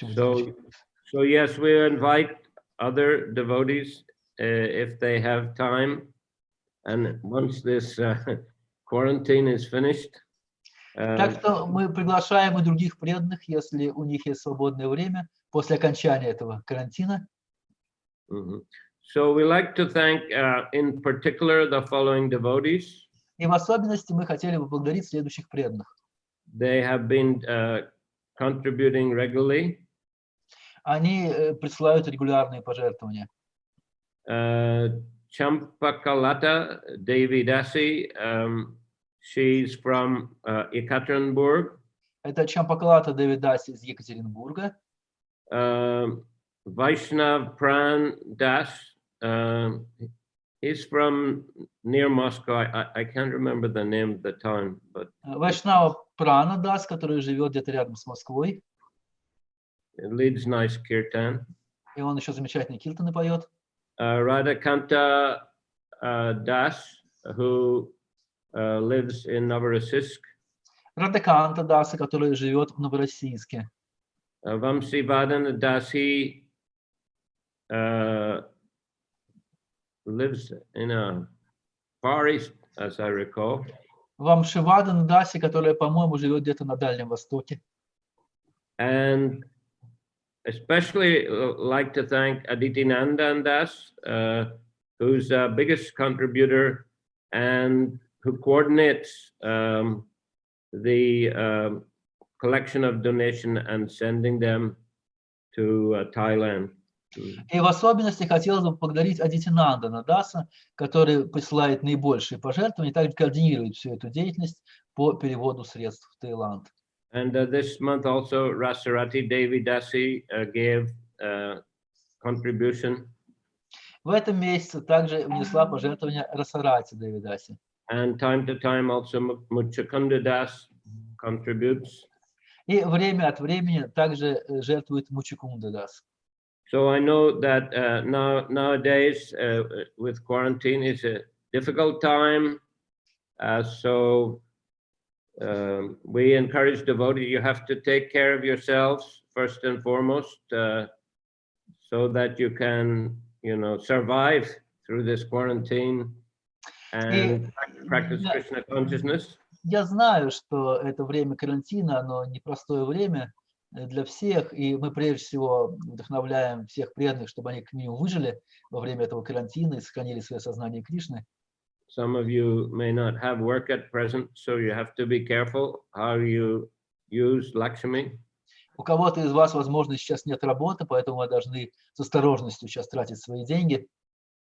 So yes, we invite other devotees if they have time, and once this quarantine is finished. Так что мы приглашаем и других преданных, если у них есть свободное время после окончания этого карантина. So we like to thank in particular the following devotees. И в особенности мы хотели бы поблагодарить следующих преданных. They have been contributing regularly. Они присылают регулярные пожертвования. Champakalata Devidasi, she's from Ekaterinburg. Это Чампакалата Девидаси из Екатеринбурга. Vaishnav Pran Das, he's from near Moscow. I can't remember the name of the town, but Вайшнава Прана Дас, который живет где-то рядом с Москвой. it leads nice kirtan. И он еще замечательные киртаны поет. Radhakanta Das, who lives in Novorossiysk. Радаканта Даса, который живет в Новороссийске. Vamsivadana Dasi lives in a Far East, as I recall. Вамшивадан Даси, которая, по-моему, живет где-то на Дальнем Востоке. And especially like to thank Aditi Nandan Das, who's the biggest contributor and who coordinates the collection of donation and sending them to Thailand. И в особенности хотелось бы поблагодарить Адитинандана Даса, который присылает наибольшие пожертвования и также координирует всю эту деятельность по переводу средств в Таиланд. And this month also Rasarati Devi Dasi gave contribution. В этом месяце также внесла пожертвование Расарати Деви Даси. And time to time also Muchakunda Das contributes. И время от времени также жертвует Мучакунда Дас. So I know that nowadays with quarantine is a difficult time. So we encourage devotees, you have to take care of yourselves first and foremost, so that you can, survive through this quarantine and practice Krishna consciousness. Я знаю, что это время карантина, оно непростое время для всех, и мы прежде всего вдохновляем всех преданных, чтобы они к минимуму выжили во время этого карантина и сохранили свое сознание Кришны. Some of you may not have work at present, so you have to be careful how you use Lakshmi. У кого-то из вас, возможно, сейчас нет работы, поэтому вы должны с осторожностью сейчас тратить свои деньги.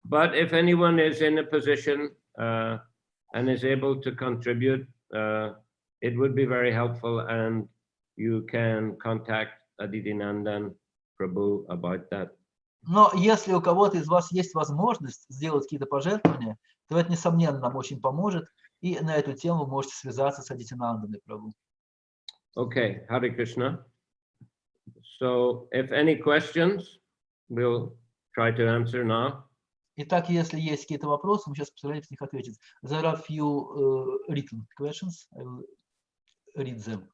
But if anyone is in a position and is able to contribute, it would be very helpful, and you can contact Aditi Nandan Prabhu about that. Но если у кого-то из вас есть возможность сделать какие-то пожертвования, то это, несомненно, нам очень поможет, и на эту тему вы можете связаться с Адитинанданой Прабху. Okay, Hare Krishna. So if any questions, we'll try to answer now. Итак, если есть какие-то вопросы, мы сейчас постараемся на них ответить. There are a few written questions. I will read them.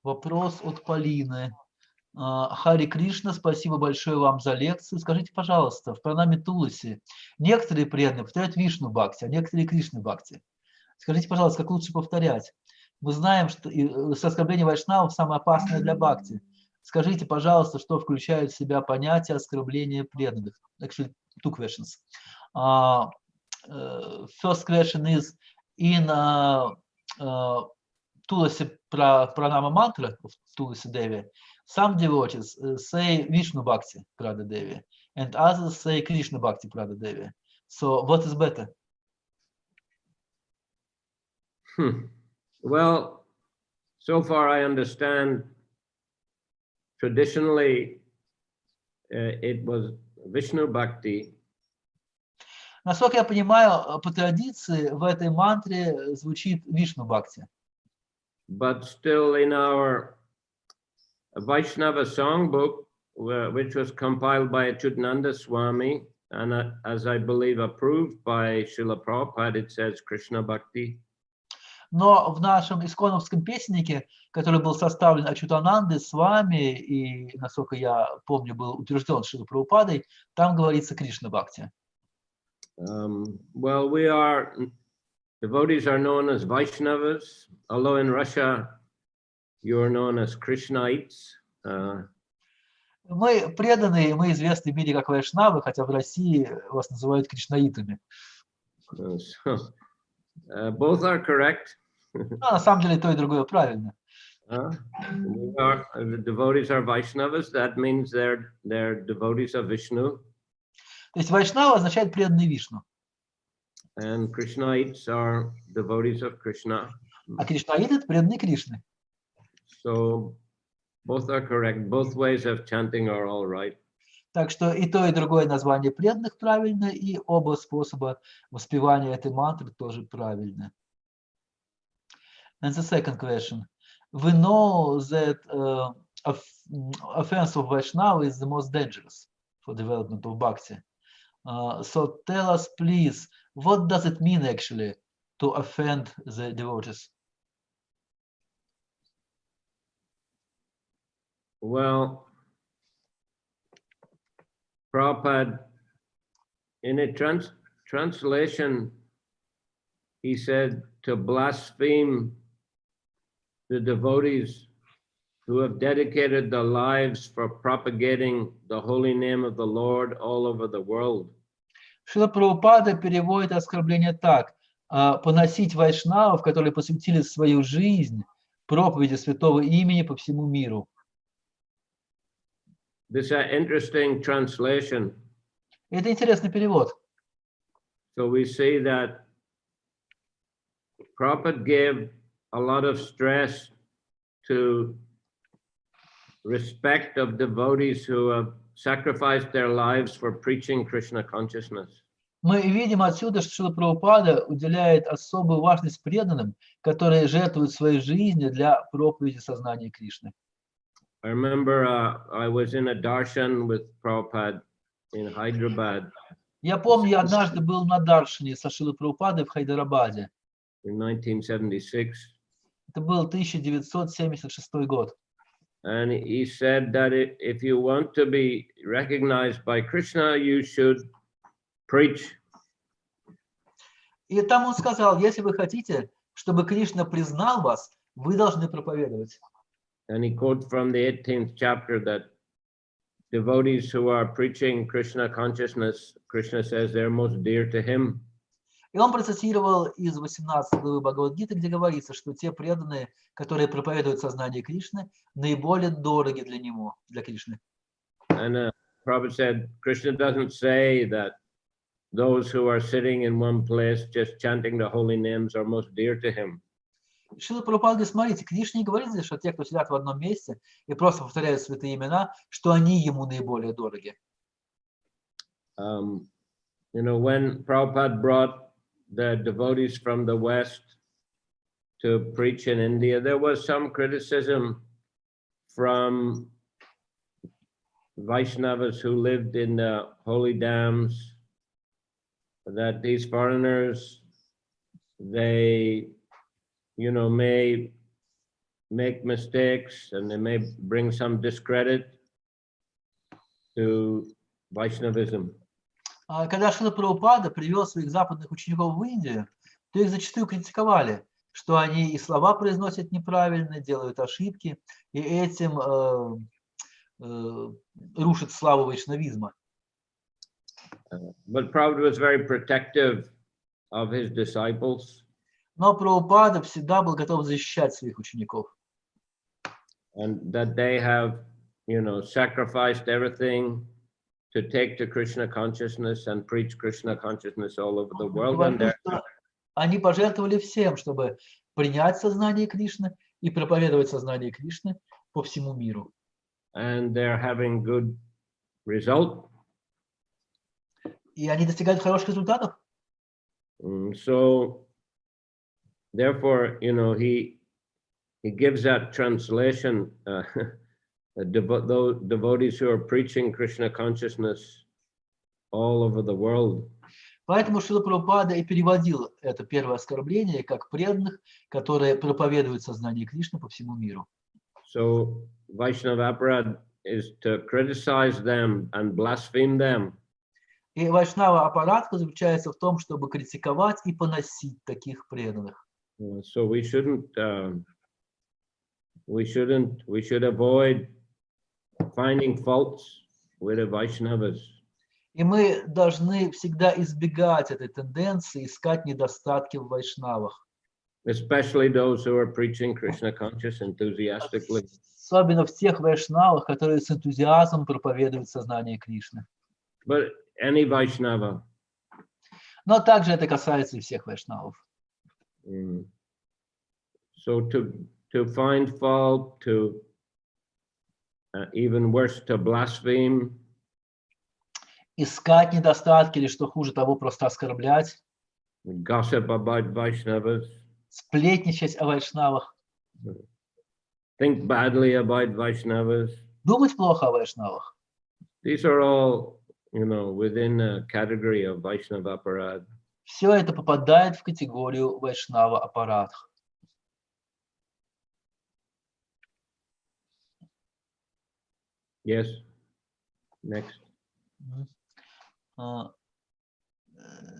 Вопрос от Полины. Хари Кришна, спасибо большое вам за лекцию. Скажите, пожалуйста, в пранаме Туласи некоторые преданные повторяют Вишну Бхакти, а некоторые Кришны Бхакти. Скажите, пожалуйста, как лучше повторять? Мы знаем, что оскорбление вайшнавов самое опасное для Бхакти. Скажите, пожалуйста, что включает в себя понятие оскорбления преданных? Actually, two questions. First question is, in Tulasi Pranama mantra of Tulasi Devi, some devotees say Vishnu Bhakti Prada Devi, and others say Krishna Bhakti Prada Devi. So what is better? Well, so far I understand traditionally it was Vishnu Bhakti. Насколько я понимаю, по традиции в этой мантре звучит Вишну Бхакти. But still in our Vaishnava songbook, which was compiled by Achyutananda Swami, and as I believe approved by Srila Prabhupada, it says Krishna Bhakti. Но в нашем исконовском песеннике, который был составлен Ачютанандой с вами и, насколько я помню, был утвержден Шрилой Прабхупадой, там говорится Кришна Бхакти. Well, devotees are known as Vaishnavas, although in Russia you're known as Krishnaites. Мы преданные, мы известны в мире как вайшнавы, хотя в России вас называют кришнаитами. Both are correct. Но на самом деле то и другое правильно. The devotees are Vaishnavas, that means they're devotees of Vishnu. То есть вайшнава означает преданный Вишну. And Krishnaites are devotees of Krishna. А кришнаиты — это преданные Кришны. So both are correct. Both ways of chanting are all right. Так что и то, и другое название преданных правильно, и оба способа воспевания этой мантры тоже правильно. And the second question. We know that offense of Vaishnava is the most dangerous. for development of bhakti. So tell us, please, what does it mean actually to offend the devotees? Well, Prabhupada, in a translation, he said to blaspheme the devotees who have dedicated their lives for propagating the holy name of the Lord all over the world. Шрила Прабхупада переводит оскорбление так: поносить вайшнавов, которые посвятили свою жизнь проповеди святого имени по всему миру. This is an interesting translation. Это интересный перевод. So we see that Prabhupada gave a lot of stress to respect of devotees who have sacrificed their lives for preaching Krishna consciousness. Мы видим отсюда, что Шрила Прабхупада уделяет особую важность преданным, которые жертвуют своей жизнью для проповеди сознания Кришны. I remember I was in a darshan with Prabhupada in Hyderabad Я помню, я однажды был на даршане со Шрилой Прабхупадой в Хайдарабаде. in 1976. Это был 1976 год. And he said that if you want to be recognized by Krishna, you should preach. И там он сказал: если вы хотите, чтобы Кришна признал вас, вы должны проповедовать. And he quotes from the 18th chapter that devotees who are preaching Krishna consciousness, Krishna says they're most dear to him. И он процитировал из 18 главы Бхагавад-гиты, где говорится, что те преданные, которые проповедуют сознание Кришны, наиболее дороги для него, для Кришны. And Prabhupada said, Krishna doesn't say that those who are sitting in one place just chanting the holy names are most dear to him. Шрила Прабхупада говорит: смотрите, Кришна не говорит здесь, что те, кто сидят в одном месте и просто повторяют святые имена, что они ему наиболее дороги. When Prabhupada brought the devotees from the West to preach in India, there was some criticism from Vaishnavas who lived in the holy dams that these foreigners, they may make mistakes and they may bring some discredit to Vaishnavism. Когда Шрила Прабхупада привел своих западных учеников в Индию, то их зачастую критиковали, что они и слова произносят неправильно, делают ошибки, и этим рушат славу вайшнавизма. But Prabhupada was very protective of his disciples. Но Прабхупада всегда был готов защищать своих учеников. And that they have, sacrificed everything to take to Krishna consciousness and preach Krishna consciousness all over the world. And они пожертвовали всем, чтобы принять сознание Кришны и проповедовать сознание Кришны по всему миру. And they're having good result. И они достигают хороших результатов. So, therefore, he gives that translation. Those devotees who are preaching Krishna consciousness all over the world. Поэтому Шрила Прабхупада и переводил это первое оскорбление как преданных, которые проповедуют сознание Кришны по всему миру. So Vaishnava aparad is to criticize them and blaspheme them. И вайшнава аппаратка заключается в том, чтобы критиковать и поносить таких преданных. So we should avoid finding faults with the Vaishnavas. И мы должны всегда избегать этой тенденции, искать недостатки в вайшнавах. Especially those who are preaching Krishna conscious enthusiastically. Особенно в тех вайшнавах, которые с энтузиазмом проповедуют сознание Кришны. But any Vaishnava. Но также это касается и всех вайшнавов. So to find fault, to even worse, to blaspheme. Искать недостатки или, что хуже того, просто оскорблять. Gossip about Vaishnavas. Сплетничать о вайшнавах. Think badly about Vaishnavas. Думать плохо о вайшнавах. These are all, you know, within a category of Vaishnava aparad. Все это попадает в категорию Вайшнава аппарат. Yes. Next.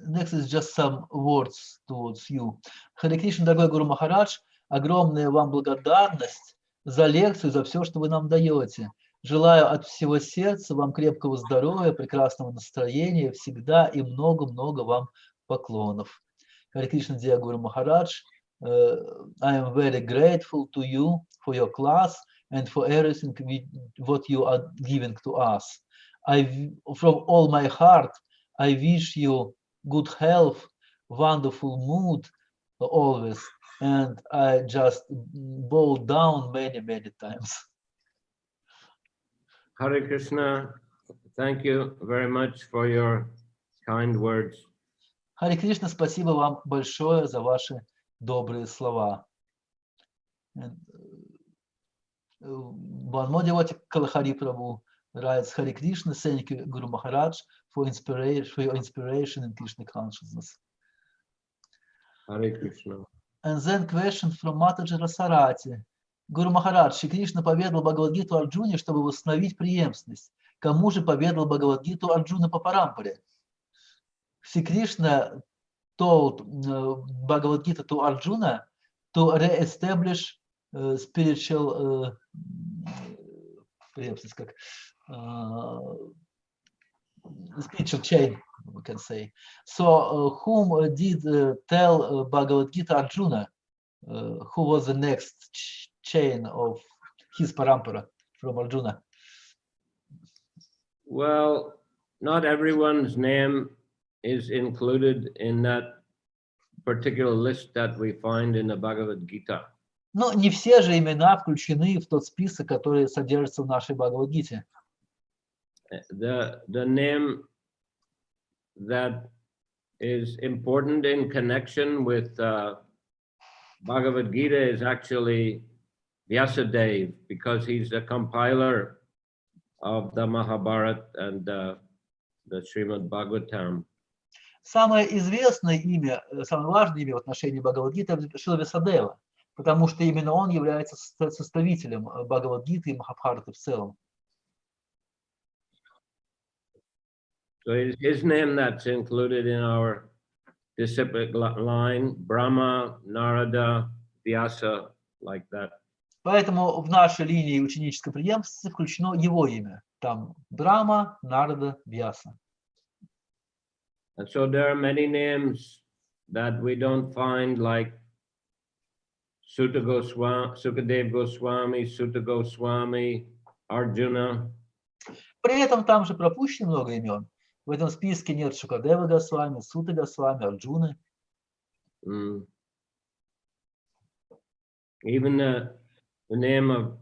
Next is just some words towards you. Харе Кришна, дорогой Гуру Махарадж, огромная вам благодарность за лекцию, за все, что вы нам даете. Желаю от всего сердца вам крепкого здоровья, прекрасного настроения всегда и много-много вам поклонов. Харе Кришна, dear Guru Maharaj, I am very grateful to you for your class and for everything what you are giving to us. From all my heart, I wish you good health, wonderful mood always, and I just bow down many, many times. Hare Krishna, thank you very much for your kind words. Харе Кришна, спасибо вам большое за ваши добрые слова. One more devotee, Kalahari Prabhu, writes, Hare Krishna, thank you, Guru Maharaj, for your inspiration in Krishna consciousness. Hare Krishna. And then question from Mataji Rasarati. Гуру Махарадж, Шри Кришна поведал Бхагавад-гиту Арджуне, чтобы восстановить преемственность. Кому же поведал Бхагавад-гиту Арджуна по парампаре? Шри Кришна told Bhagavad-gita to Arjuna to re-establish spiritual spiritual chain, we can say. So, whom did tell Bhagavad-gita Arjuna? Who was the next chain of his parampara from Arjuna? Well, not everyone's name is included in that particular list that we find in the Bhagavad Gita. Но не все же имена включены в тот список, который содержится в нашей Бхагавад-гите. The name that is important in connection with Bhagavad Gita is actually Vyasadeva, because he's the compiler of the Mahabharata and the Srimad Bhagavatam. Самое известное имя, самое важное имя в отношении Бхагавад-гиты — Шрила Вьясадева, потому что именно он является составителем Бхагавад-гиты и Махабхараты в целом. So it's his name that's included in our disciplic line, Brahma, Narada, Vyasa, like that. Поэтому в нашей линии ученической преемственности включено его имя. Там Брахма, Нарада, Вьяса. And so there are many names that we don't find, like Sutta Goswami, Sukadeva Goswami, Sutta Goswami, Arjuna. При этом там же пропущено много имен. В этом списке нет Шукадева Госвами, Суты Госвами, Арджуны. Even the name of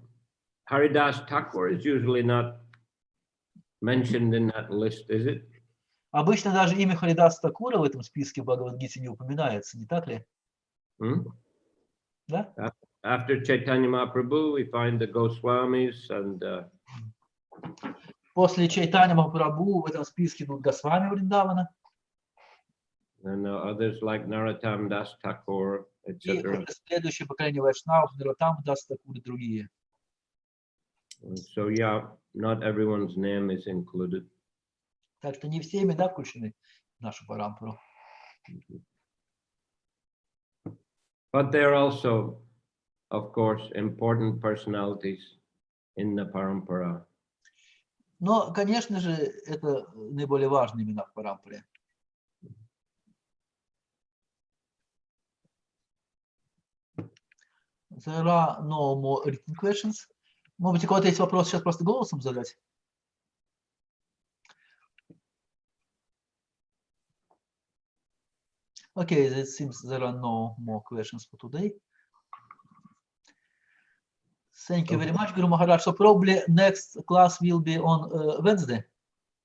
Haridas Thakur is usually not mentioned in that list, is it? Обычно даже имя Харидаса Такура в этом списке в Бхагавад-гите не упоминается, не так ли? Да? After Chaitanya Mahaprabhu, we find the Goswamis and После Чайтанья Махапрабху в этом списке идут Госвами Вриндавана. And others like Narottam Das Thakur, etc. И следующее поколение вайшнавов, Наротам Das Такур и другие. So yeah, not everyone's name is included. Так что не все имена включены в нашу парампару. But there are also, of course, important personalities in the parampara. Но, конечно же, это наиболее важные имена в парампаре. There are no more written questions. Может быть, у кого-то есть вопрос сейчас просто голосом задать? Okay, it seems there are no more questions for today. Thank you very much, Guru Maharaj. So probably next class will be on Wednesday.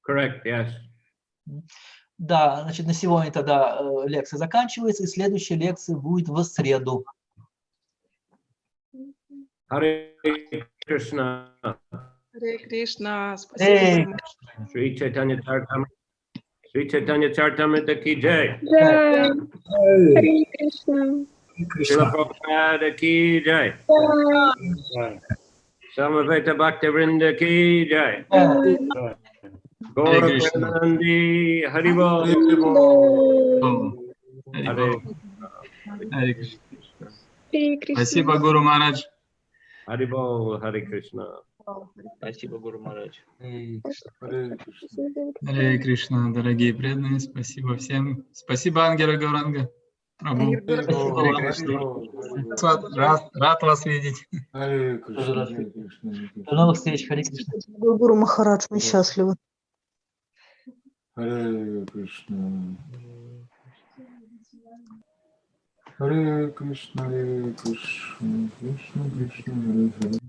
Correct, yes. Да, значит, на сегодня тогда лекция заканчивается, и следующая лекция будет в среду. Hare Krishna. Харе Кришна. Спасибо. Sri Chaitanya Charitamrite. Sri Chaitanya Charitamrite ki jai. Jai. Харе Кришна. Srila Prabhupada ki jai. Samaveta Bhaktivinoda ki jai. Gaura Krishna. Premanandi Haribol. Hare Харе Кришна. Харе Кришна. Спасибо, Гуру Махарадж. Haribol, Hare Krishna. Спасибо, Гуру Махарадж. Харе Кришна, дорогие преданные. Спасибо всем. Спасибо, Ангела Гауранга. Прабху. Спасибо Харе вам. Кришна. Рад вас видеть. До новых встреч. Харе Кришна. Гуру Махарадж, мы счастливы. Харе Кришна. Харе Кришна, Харе Кришна, Кришна Кришна, Харе Харе.